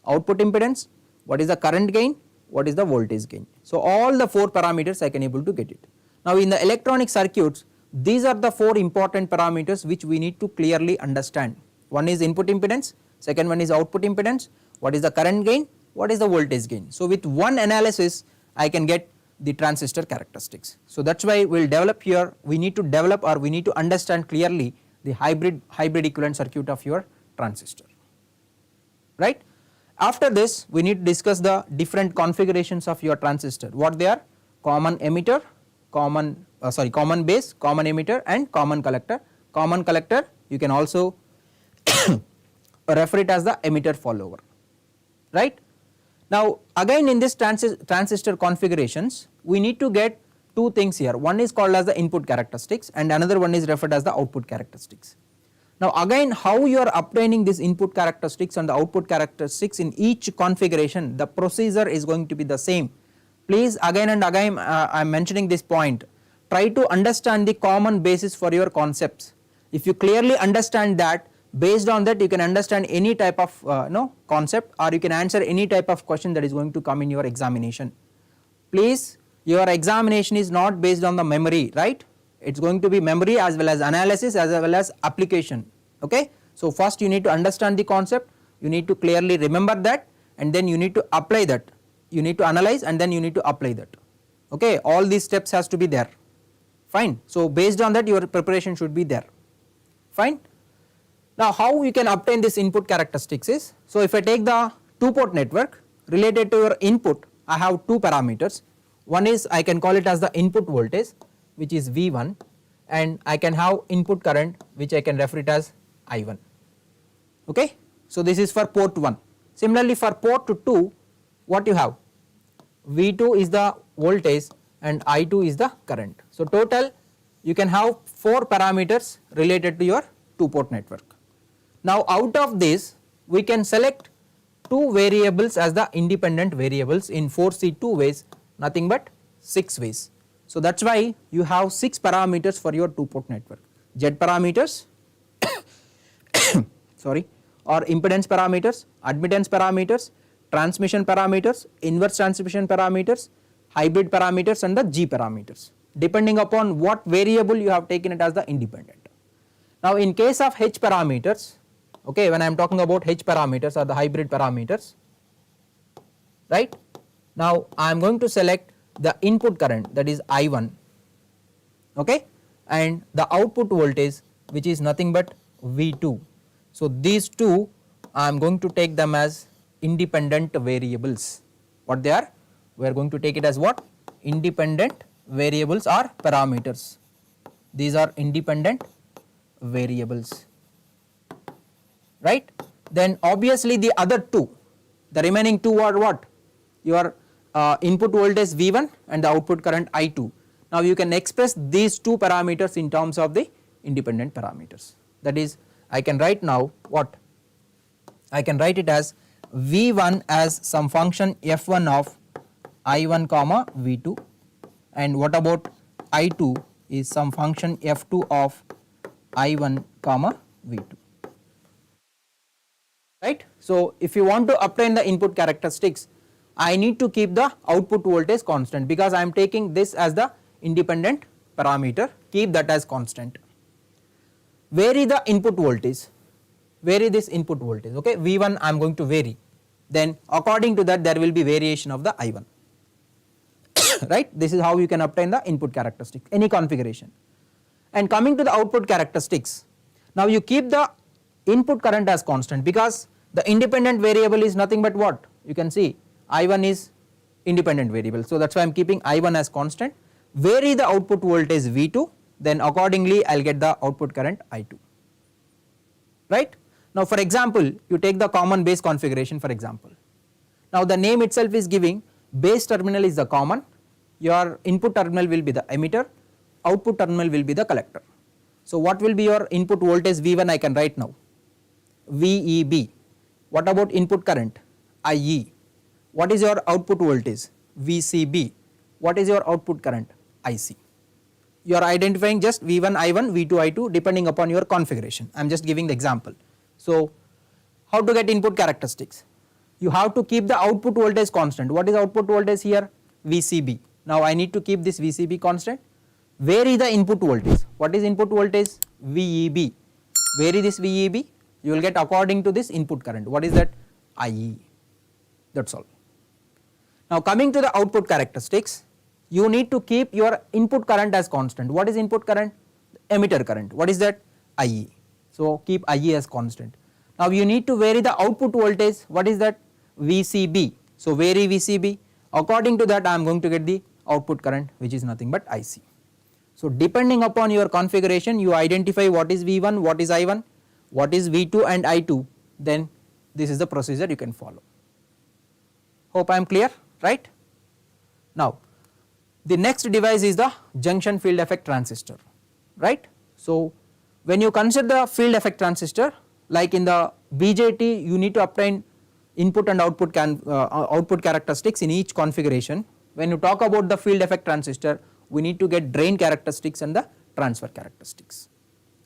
output impedance, what is the current gain, what is the voltage gain. So all the 4 parameters I can able to get it. Now in the electronic circuits, these are the 4 important parameters which we need to clearly understand. One is input impedance, second one is output impedance, what is the current gain, what is the voltage gain. So with one analysis I can get the transistor characteristics. So that is why we will develop here, we need to develop or we need to understand clearly the hybrid equivalent circuit of your transistor, right. After this we need to discuss the different configurations of your transistor, what they are: common emitter, common base, common emitter and common collector. Common collector you can also refer it as the emitter follower, right. Now again in this transistor configurations we need to get 2 things here, one is called as the input characteristics and another one is referred as the output characteristics. Now again how you are obtaining this input characteristics and the output characteristics in each configuration, the procedure is going to be the same. Please again and again I am mentioning this point, try to understand the common basis for your concepts. If you clearly understand that, based on that you can understand any type of concept, or you can answer any type of question that is going to come in your examination. Please, your examination is not based on the memory, right? It is going to be memory as well as analysis as well as application, okay. So first you need to understand the concept, you need to clearly remember that, and then you need to apply that, you need to analyze and then you need to apply that, okay. All these steps has to be there, fine. So based on that your preparation should be there, fine. Now how you can obtain this input characteristics is, so if I take the two port network, related to your input I have two parameters. One is I can call it as the input voltage, which is V1, and I can have input current which I can refer it as I1, okay. So this is for port 1. Similarly for port 2, what you have, V2 is the voltage and I2 is the current. So total you can have 4 parameters related to your two port network. Now out of this we can select 2 variables as the independent variables in 4C2 ways, nothing but 6 ways. So that is why you have 6 parameters for your two port network, Z parameters sorry, or impedance parameters, admittance parameters, transmission parameters, inverse transmission parameters, hybrid parameters and the G parameters, depending upon what variable you have taken it as the independent. Now in case of H parameters, okay, when I am talking about H parameters or the hybrid parameters, right. Now I am going to select the input current, that is I1, okay, and the output voltage which is nothing but V2. So these two I am going to take them as independent variables. What they are? We are going to take it as what? Independent variables or parameters. These are independent variables, right. Then obviously the other two, the remaining two are what? Your input voltage V1 and the output current I2. Now you can express these two parameters in terms of the independent parameters. That is, I can write now what? I can write it as V1 as some function f1 of I1 comma V2, and what about I2 is some function f2 of I1 comma V2, right. So if you want to obtain the input characteristics, I need to keep the output voltage constant because I am taking this as the independent parameter, keep that as constant. Vary the input voltage, vary this input voltage, okay. V1 I am going to vary, then according to that there will be variation of the I1 right. This is how you can obtain the input characteristics, any configuration. And coming to the output characteristics, now you keep the input current as constant because the independent variable is nothing but what? You can see I1 is independent variable, so that is why I am keeping I1 as constant. Vary the output voltage V2, then accordingly I will get the output current I2, right. Now for example, you take the common base configuration for example. Now the name itself is giving base terminal is the common, your input terminal will be the emitter, output terminal will be the collector. So what will be your input voltage V1? I can write now VEB. What about input current? IE. What is your output voltage? VCB. What is your output current? IC. You are identifying just V1, I1, V2, I2 depending upon your configuration. I am just giving the example. So how to get input characteristics? You have to keep the output voltage constant. What is output voltage here? VCB. Now I need to keep this VCB constant. Vary the input voltage. What is input voltage? VEB. Vary this VEB. You will get according to this input current. What is that? IE. That is all. Now coming to the output characteristics, you need to keep your input current as constant. What is input current? Emitter current. What is that? IE. So keep IE as constant. Now you need to vary the output voltage. What is that? VCB. So vary VCB. According to that I am going to get the output current which is nothing but IC. So depending upon your configuration you identify what is V1, what is I1, what is V2 and I2, then this is the procedure you can follow. Hope I am clear, right? Now the next device is the junction field effect transistor, right. So when you consider the field effect transistor, like in the BJT you need to obtain input and output characteristics in each configuration. When you talk about the field effect transistor, we need to get drain characteristics and the transfer characteristics,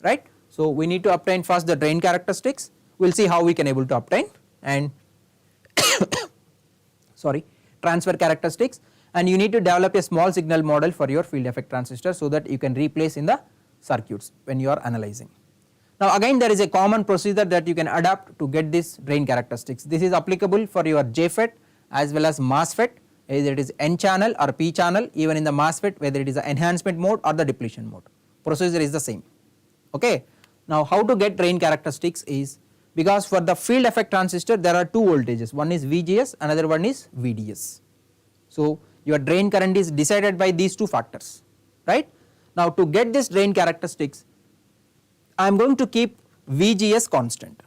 right. So we need to obtain first the drain characteristics, we will see how we can able to obtain, and sorry, transfer characteristics, and you need to develop a small signal model for your field effect transistor so that you can replace in the circuits when you are analyzing. Now again there is a common procedure that you can adapt to get this drain characteristics. This is applicable for your JFET as well as MOSFET, either it is N channel or P channel, even in the MOSFET whether it is the enhancement mode or the depletion mode, procedure is the same. Okay. Now how to get drain characteristics is, because for the field effect transistor there are two voltages, one is VGS, another one is VDS. So your drain current is decided by these two factors, right. Now to get this drain characteristics, I am going to keep VGS constant,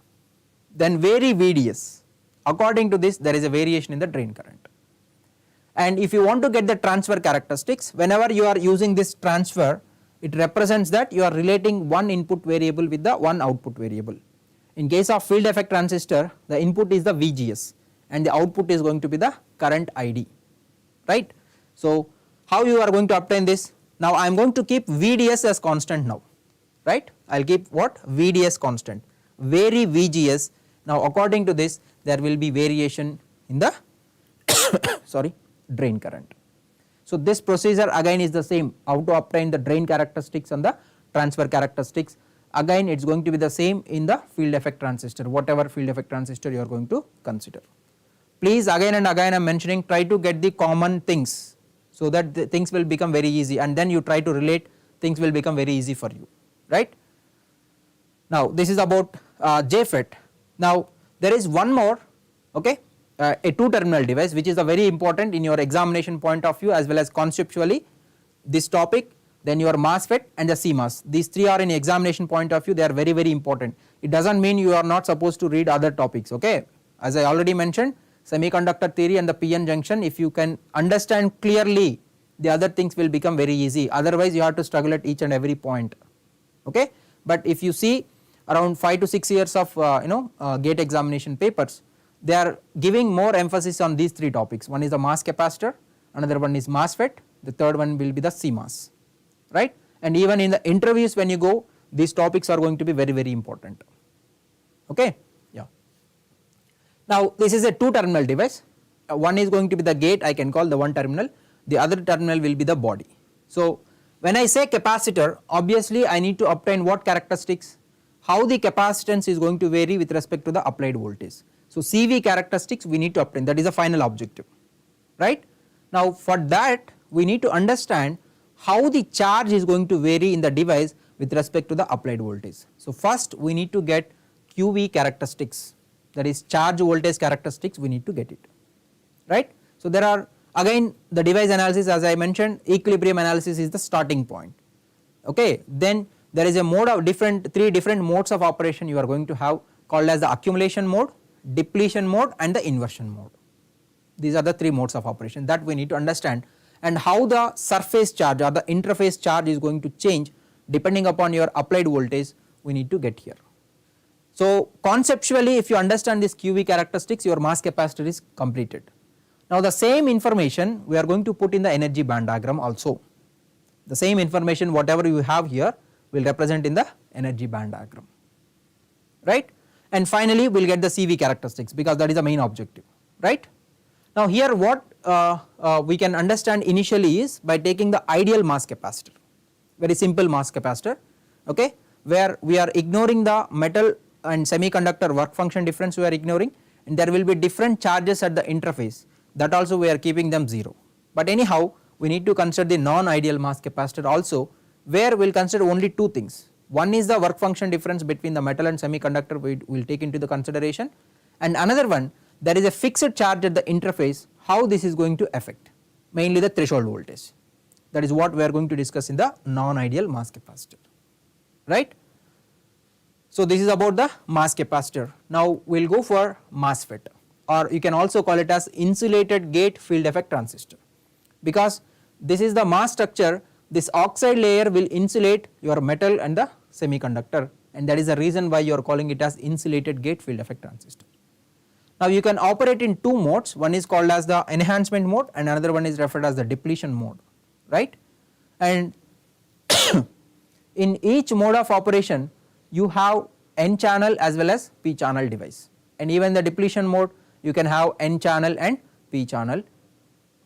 then vary VDS. According to this there is a variation in the drain current. And if you want to get the transfer characteristics, whenever you are using this transfer, it represents that you are relating one input variable with the one output variable. In case of field effect transistor, the input is the VGS and the output is going to be the current ID, right. So how you are going to obtain this? Now I am going to keep VDS as constant now, right. I will keep what? VDS constant, vary VGS. Now according to this there will be variation in the sorry, drain current. So this procedure again is the same, how to obtain the drain characteristics and the transfer characteristics. Again it is going to be the same in the field effect transistor, whatever field effect transistor you are going to consider. Please again and again I am mentioning, try to get the common things so that the things will become very easy, and then you try to relate, things will become very easy for you, right. Now this is about JFET. Now there is one more, okay, a two terminal device which is a very important in your examination point of view as well as conceptually, this topic, then your MOSFET and the CMOS. These three are in examination point of view, they are very very important. It does not mean you are not supposed to read other topics, okay. As I already mentioned, semiconductor theory and the PN junction, if you can understand clearly, the other things will become very easy, otherwise you have to struggle at each and every point, okay. But if you see around 5 to 6 years of gate examination papers, they are giving more emphasis on these three topics. One is the mass capacitor, another one is MOSFET, the third one will be the CMOS, right. And even in the interviews when you go, these topics are going to be very very important, okay. Yeah. Now this is a two terminal device, one is going to be the gate, I can call the one terminal, the other terminal will be the body. So when I say capacitor, obviously I need to obtain what characteristics, how the capacitance is going to vary with respect to the applied voltage. So CV characteristics we need to obtain, that is the final objective, right. Now for that we need to understand how the charge is going to vary in the device with respect to the applied voltage. So first we need to get QV characteristics, that is charge voltage characteristics, we need to get it, right. So there are again the device analysis, as I mentioned, equilibrium analysis is the starting point, okay. Then there is a mode of three different modes of operation you are going to have, called as the accumulation mode, depletion mode and the inversion mode. These are the three modes of operation that we need to understand, and how the surface charge or the interface charge is going to change depending upon your applied voltage, we need to get here. So conceptually if you understand this QV characteristics, your mass capacitor is completed. Now the same information we are going to put in the energy band diagram also, the same information whatever you have here will represent in the energy band diagram, right. And finally we will get the CV characteristics, because that is the main objective, right. Now here what we can understand initially is by taking the ideal mass capacitor, very simple mass capacitor, okay, where we are ignoring the metal and semiconductor work function difference, we are ignoring, and there will be different charges at the interface, that also we are keeping them 0. But anyhow we need to consider the non-ideal mass capacitor also, where we will consider only two things. One is the work function difference between the metal and semiconductor, we will take into the consideration, and another one, there is a fixed charge at the interface, how this is going to affect, mainly the threshold voltage. That is what we are going to discuss in the non-ideal mass capacitor, right. So this is about the mass capacitor. Now we will go for MOSFET, or you can also call it as insulated gate field effect transistor, because this is the mass structure, this oxide layer will insulate your metal and the semiconductor, and that is the reason why you are calling it as insulated gate field effect transistor. Now you can operate in two modes, one is called as the enhancement mode and another one is referred as the depletion mode, right. And in each mode of operation you have N channel as well as P channel device, and even the depletion mode you can have N channel and P channel,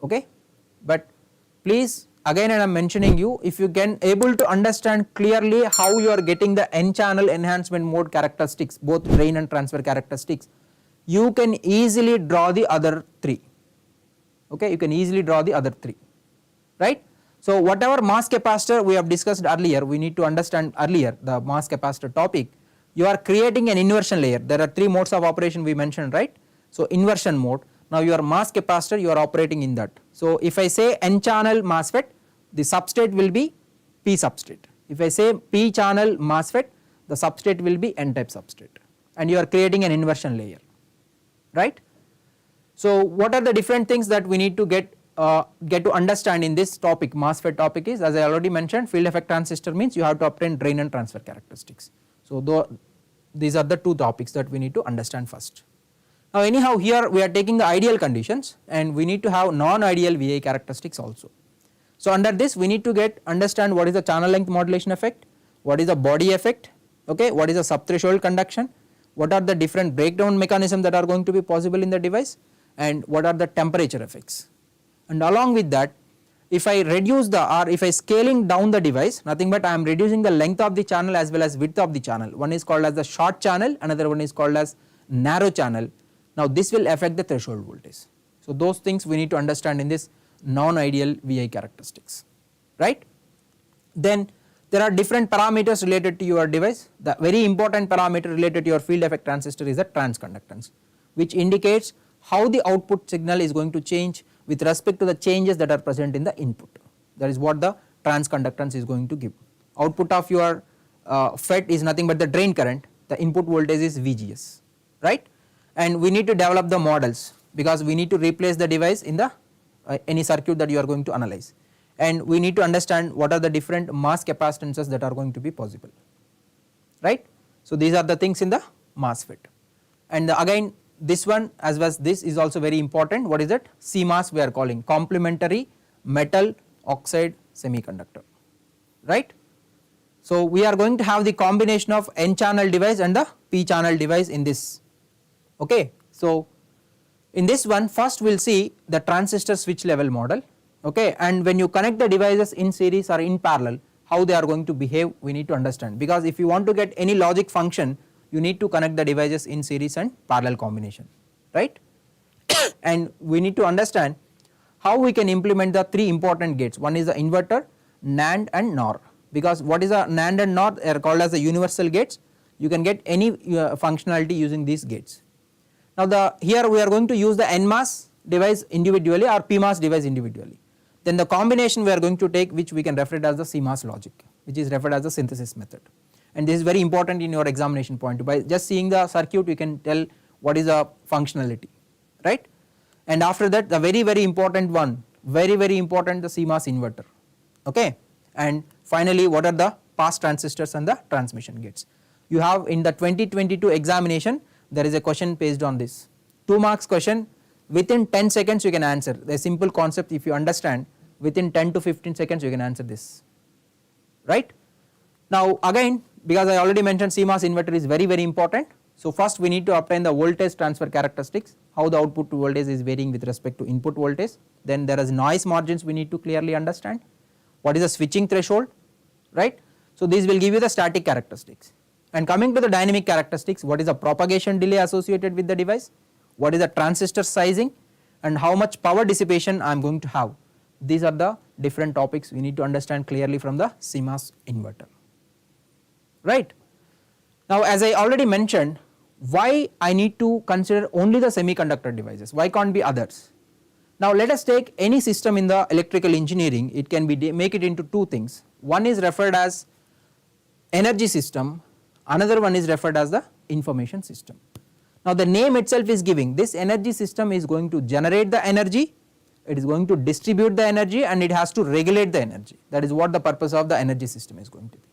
okay. But please, again I am mentioning you, if you can able to understand clearly how you are getting the N channel enhancement mode characteristics, both drain and transfer characteristics, you can easily draw the other 3, okay, you can easily draw the other 3, right. So whatever mass capacitor we have discussed earlier, we need to understand earlier the mass capacitor topic, you are creating an inversion layer, there are 3 modes of operation we mentioned, right. So inversion mode, now your mass capacitor you are operating in that. So if I say N channel MOSFET, the substrate will be P substrate. If I say P channel MOSFET, the substrate will be N type substrate, and you are creating an inversion layer, right. So what are the different things that we need to get to understand in this topic, MOSFET topic is, as I already mentioned, field effect transistor means you have to obtain drain and transfer characteristics. So these are the 2 topics that we need to understand first. Now anyhow, here we are taking the ideal conditions and we need to have non-ideal VI characteristics also. So under this we need to understand what is the channel length modulation effect, what is the body effect, okay, what is the subthreshold conduction, what are the different breakdown mechanisms that are going to be possible in the device, and what are the temperature effects. And along with that, if I reduce if I scaling down the device, nothing but I am reducing the length of the channel as well as width of the channel. One is called as the short channel, another one is called as narrow channel. Now this will affect the threshold voltage. So those things we need to understand in this non-ideal VI characteristics, right. Then there are different parameters related to your device. The very important parameter related to your field effect transistor is the transconductance, which indicates how the output signal is going to change with respect to the changes that are present in the input. That is what the transconductance is going to give. Output of your FET is nothing but the drain current, the input voltage is VGS, right. And we need to develop the models because we need to replace the device in the any circuit that you are going to analyze, and we need to understand what are the different mass capacitances that are going to be possible, right. So these are the things in the MOSFET, and again this one as well as this is also very important. What is it? CMOS we are calling, complementary metal oxide semiconductor, right. So we are going to have the combination of N channel device and the P channel device in this, okay. So in this one first we will see the transistor switch level model, okay, and when you connect the devices in series or in parallel, how they are going to behave we need to understand, because if you want to get any logic function you need to connect the devices in series and parallel combination, right. And we need to understand how we can implement the 3 important gates. One is the inverter, NAND and NOR, because what is a NAND and NOR, they are called as the universal gates. You can get any functionality using these gates. Now here we are going to use the NMOS device individually or PMOS device individually. Then the combination we are going to take, which we can refer it as the CMOS logic, which is referred as the synthesis method. And this is very important in your examination point. By just seeing the circuit you can tell what is the functionality, right. And after that the very important one, very important, the CMOS inverter, okay. And finally what are the pass transistors and the transmission gates. You have in the 2022 examination there is a question based on this, 2 marks question, within 10 seconds you can answer. The simple concept, if you understand, within 10 to 15 seconds you can answer this, right. Now again, because I already mentioned CMOS inverter is very important. So first we need to obtain the voltage transfer characteristics, how the output voltage is varying with respect to input voltage. Then there is noise margins we need to clearly understand, what is the switching threshold, right. So these will give you the static characteristics. And coming to the dynamic characteristics, what is the propagation delay associated with the device, what is the transistor sizing, and how much power dissipation I am going to have. These are the different topics we need to understand clearly from the CMOS inverter, right. Now as I already mentioned, why I need to consider only the semiconductor devices, why can't be others. Now let us take any system in the electrical engineering, it can be make it into 2 things. One is referred as energy system, another one is referred as the information system. Now the name itself is giving this energy system is going to generate the energy, it is going to distribute the energy, and it has to regulate the energy. That is what the purpose of the energy system is going to be.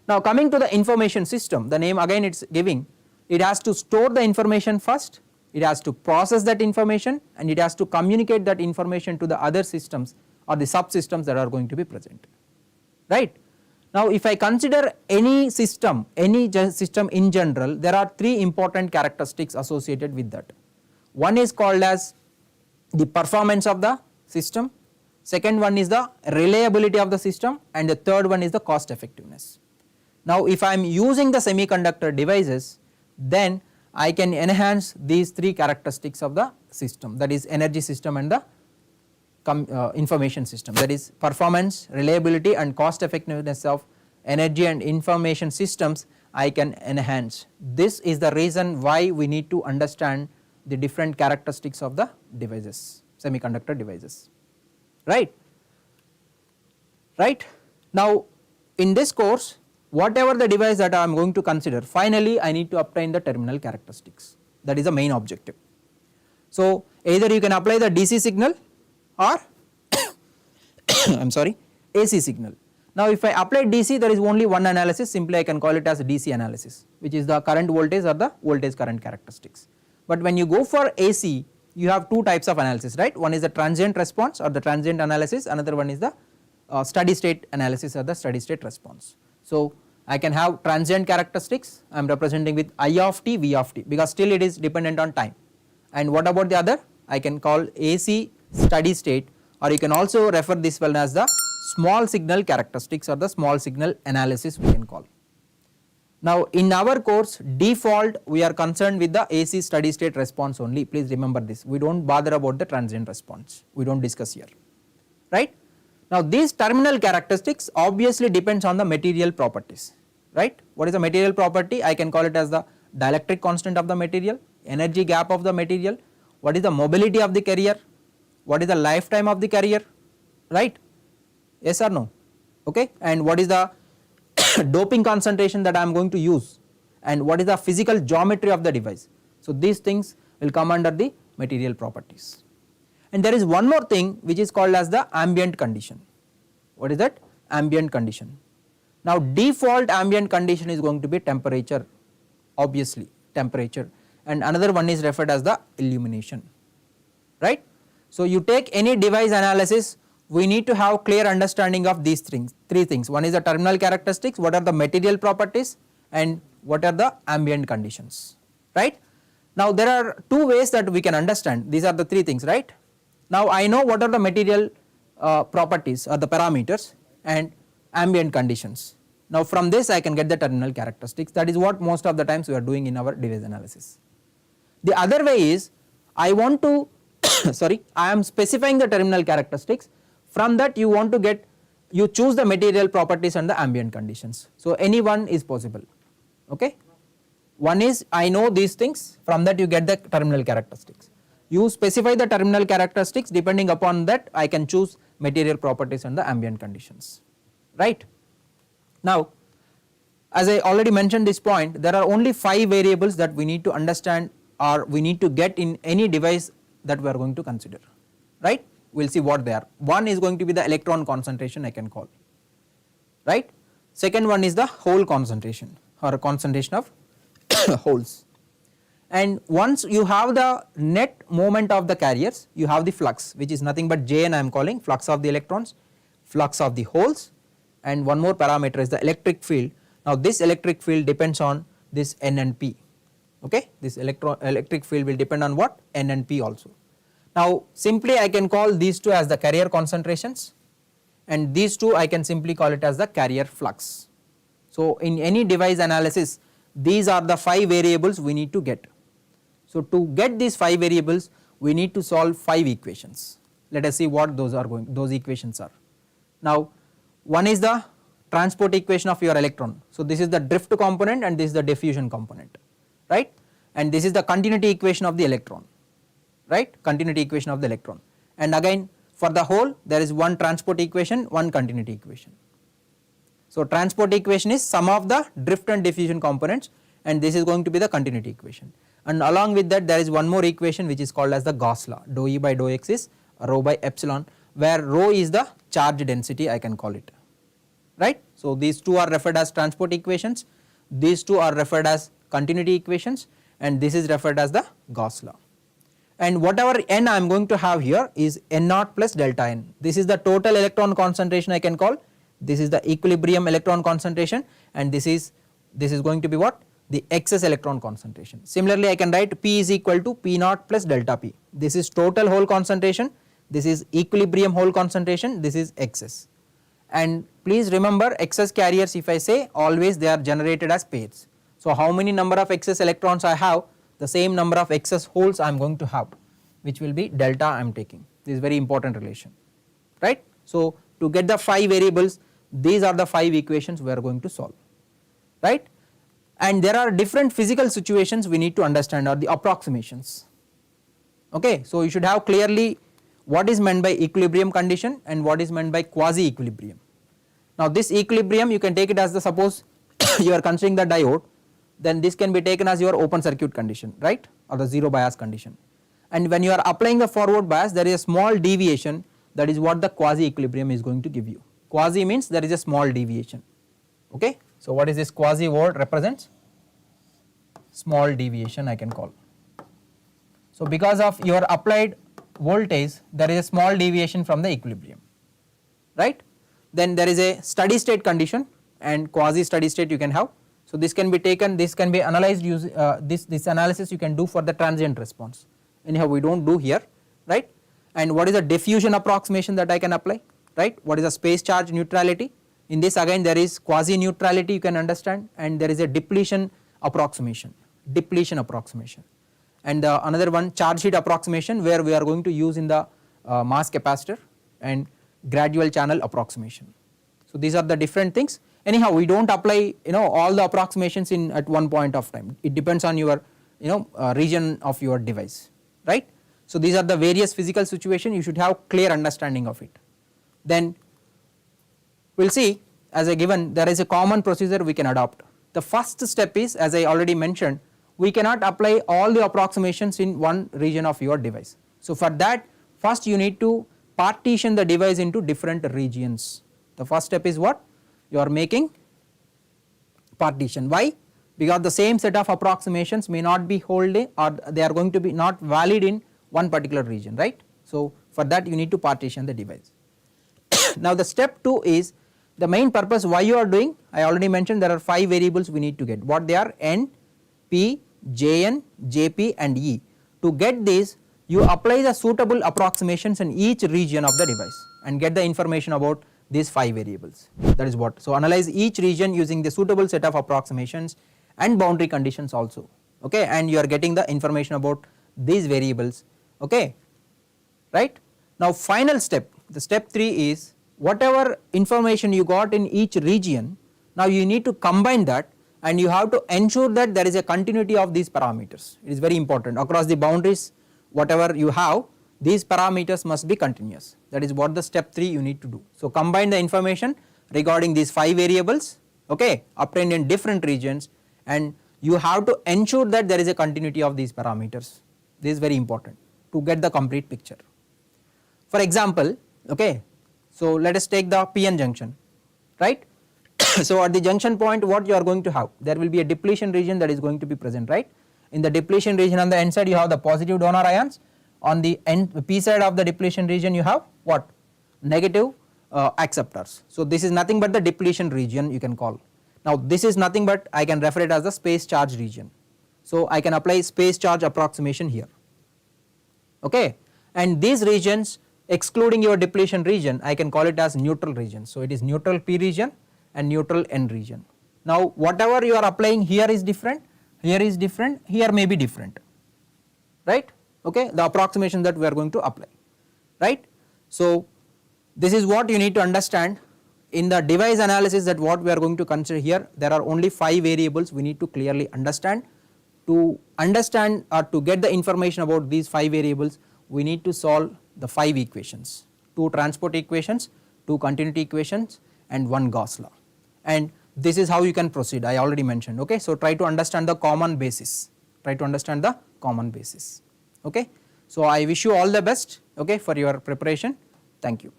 Now coming to the information system, the name again it is giving, it has to store the information first, it has to process that information, and it has to communicate that information to the other systems or the subsystems that are going to be present, right. Now if I consider any system in general, there are three important characteristics associated with that. One is called as the performance of the system, second one is the reliability of the system, and the third one is the cost effectiveness. Now if I am using the semiconductor devices, then I can enhance these three characteristics of the system, that is energy system and the information system, that is performance, reliability and cost effectiveness of energy and information systems I can enhance. This is the reason why we need to understand the different characteristics of the devices, semiconductor devices, right. Now in this course, whatever the device that I am going to consider, finally I need to obtain the terminal characteristics, that is the main objective. So either you can apply the DC signal or I am sorry, AC signal. Now if I apply DC, there is only one analysis, simply I can call it as DC analysis, which is the current voltage or the voltage current characteristics. But when you go for AC, you have two types of analysis, right. One is the transient response or the transient analysis, another one is the steady state analysis or the steady state response. So I can have transient characteristics, I am representing with I of t, V of t, because still it is dependent on time. And what about the other? I can call AC steady state, or you can also refer this one as the small signal characteristics or the small signal analysis we can call. Now in our course, default we are concerned with the AC steady state response only, please remember this, we do not bother about the transient response, we do not discuss here, right. Now these terminal characteristics obviously depends on the material properties, right. What is the material property? I can call it as the dielectric constant of the material, energy gap of the material, what is the mobility of the carrier, what is the lifetime of the carrier, right, yes or no, okay, and what is the doping concentration that I am going to use, and what is the physical geometry of the device. So these things will come under the material properties. And there is one more thing which is called as the ambient condition. What is that? Ambient condition. Now default ambient condition is going to be temperature, obviously temperature, and another one is referred as the illumination, right. So you take any device analysis, we need to have clear understanding of these three things. One is the terminal characteristics, what are the material properties, and what are the ambient conditions, right. Now there are two ways that we can understand, these are the three things, right. Now I know what are the material properties or the parameters and ambient conditions. Now from this I can get the terminal characteristics, that is what most of the times we are doing in our device analysis. The other way is I want to I am specifying the terminal characteristics, from that you want to get, you choose the material properties and the ambient conditions. So any one is possible, okay. One is I know these things, from that you get the terminal characteristics. You specify the terminal characteristics, depending upon that I can choose material properties and the ambient conditions, right. Now as I already mentioned this point, there are only 5 variables that we need to understand or we need to get in any device that we are going to consider, right. We will see what they are. One is going to be the electron concentration, I can call, right. Second one is the hole concentration or concentration of holes. And once you have the net moment of the carriers, you have the flux, which is nothing but J, and I am calling flux of the electrons, flux of the holes, and one more parameter is the electric field. Now this electric field depends on this N and P, okay. This electric field will depend on what? N and P also. Now simply I can call these two as the carrier concentrations, and these two I can simply call it as the carrier flux. So in any device analysis, these are the 5 variables we need to get. So to get these 5 variables, we need to solve 5 equations. Let us see what those equations are. Now one is the transport equation of your electron. So this is the drift component and this is the diffusion component, right, and this is the continuity equation of the electron, right, continuity equation of the electron. And again for the hole there is one transport equation, one continuity equation. So transport equation is sum of the drift and diffusion components, and this is going to be the continuity equation. And along with that there is one more equation which is called as the Gauss law, dou E by dou X is rho by epsilon, where rho is the charge density, I can call it, right. So these two are referred as transport equations, these two are referred as continuity equations, and this is referred as the Gauss law. And whatever n I am going to have here is n naught plus delta n, this is the total electron concentration I can call, this is the equilibrium electron concentration, and this is going to be what, the excess electron concentration. Similarly I can write P is equal to P naught plus delta P, this is total hole concentration, this is equilibrium hole concentration, this is excess. And please remember, excess carriers, if I say, always they are generated as pairs. So how many number of excess electrons I have, the same number of excess holes I am going to have, which will be delta I am taking. This is very important relation, right. So to get the 5 variables, these are the 5 equations we are going to solve, right. And there are different physical situations we need to understand, or the approximations, okay. So you should have clearly what is meant by equilibrium condition and what is meant by quasi equilibrium. Now this equilibrium, you can take it as the, suppose you are considering the diode, then this can be taken as your open circuit condition, right, or the zero bias condition. And when you are applying the forward bias, there is a small deviation, that is what the quasi equilibrium is going to give you. Quasi means there is a small deviation, okay. So what is this quasi word represents? Small deviation I can call. So because of your applied voltage, there is a small deviation from the equilibrium, right. Then there is a steady state condition and quasi steady state you can have. So this can be taken, this can be analyzed using this analysis you can do for the transient response. Anyhow we do not do here, right. And what is the diffusion approximation that I can apply, right, what is the space charge neutrality. In this again there is quasi neutrality you can understand, and there is a depletion approximation, and another one charge sheet approximation, where we are going to use in the mass capacitor, and gradual channel approximation. So these are the different things. Anyhow we do not apply all the approximations in at one point of time, it depends on your region of your device, right. So these are the various physical situations, you should have clear understanding of it. Then we will see, as a given, there is a common procedure we can adopt. The first step is, as I already mentioned, we cannot apply all the approximations in one region of your device. So for that, first you need to partition the device into different regions. The first step is what? You are making partition. Why? Because the same set of approximations may not be holding, or they are going to be not valid in one particular region, right. So for that you need to partition the device. Now the step 2 is the main purpose why you are doing, I already mentioned there are 5 variables we need to get, what they are: N, P, Jn, Jp and E. To get this, you apply the suitable approximations in each region of the device and get the information about these 5 variables, that is what. So analyze each region using the suitable set of approximations and boundary conditions also, okay, and you are getting the information about these variables, okay, right. Now final step, the step 3 is, whatever information you got in each region, now you need to combine that, and you have to ensure that there is a continuity of these parameters. It is very important, across the boundaries whatever you have, these parameters must be continuous, that is what the step 3 you need to do. So combine the information regarding these 5 variables, okay, obtained in different regions, and you have to ensure that there is a continuity of these parameters. This is very important to get the complete picture. For example, okay, so let us take the PN junction, right. So at the junction point, what you are going to have, there will be a depletion region that is going to be present, right. In the depletion region, on the N side you have the positive donor ions, on the P side of the depletion region you have what, negative acceptors. So this is nothing but the depletion region you can call. Now this is nothing but, I can refer it as the space charge region. So I can apply space charge approximation here, okay, and these regions excluding your depletion region, I can call it as neutral region. So it is neutral P region and neutral N region. Now whatever you are applying here is different, here is different, here may be different, right, okay, the approximation that we are going to apply, right. So this is what you need to understand in the device analysis, that what we are going to consider here, there are only 5 variables we need to clearly understand. To understand or to get the information about these 5 variables, we need to solve the 5 equations, 2 transport equations, 2 continuity equations and 1 Gauss law, and this is how you can proceed, I already mentioned, okay. So try to understand the common basis, okay. So I wish you all the best, okay, for your preparation. Thank you.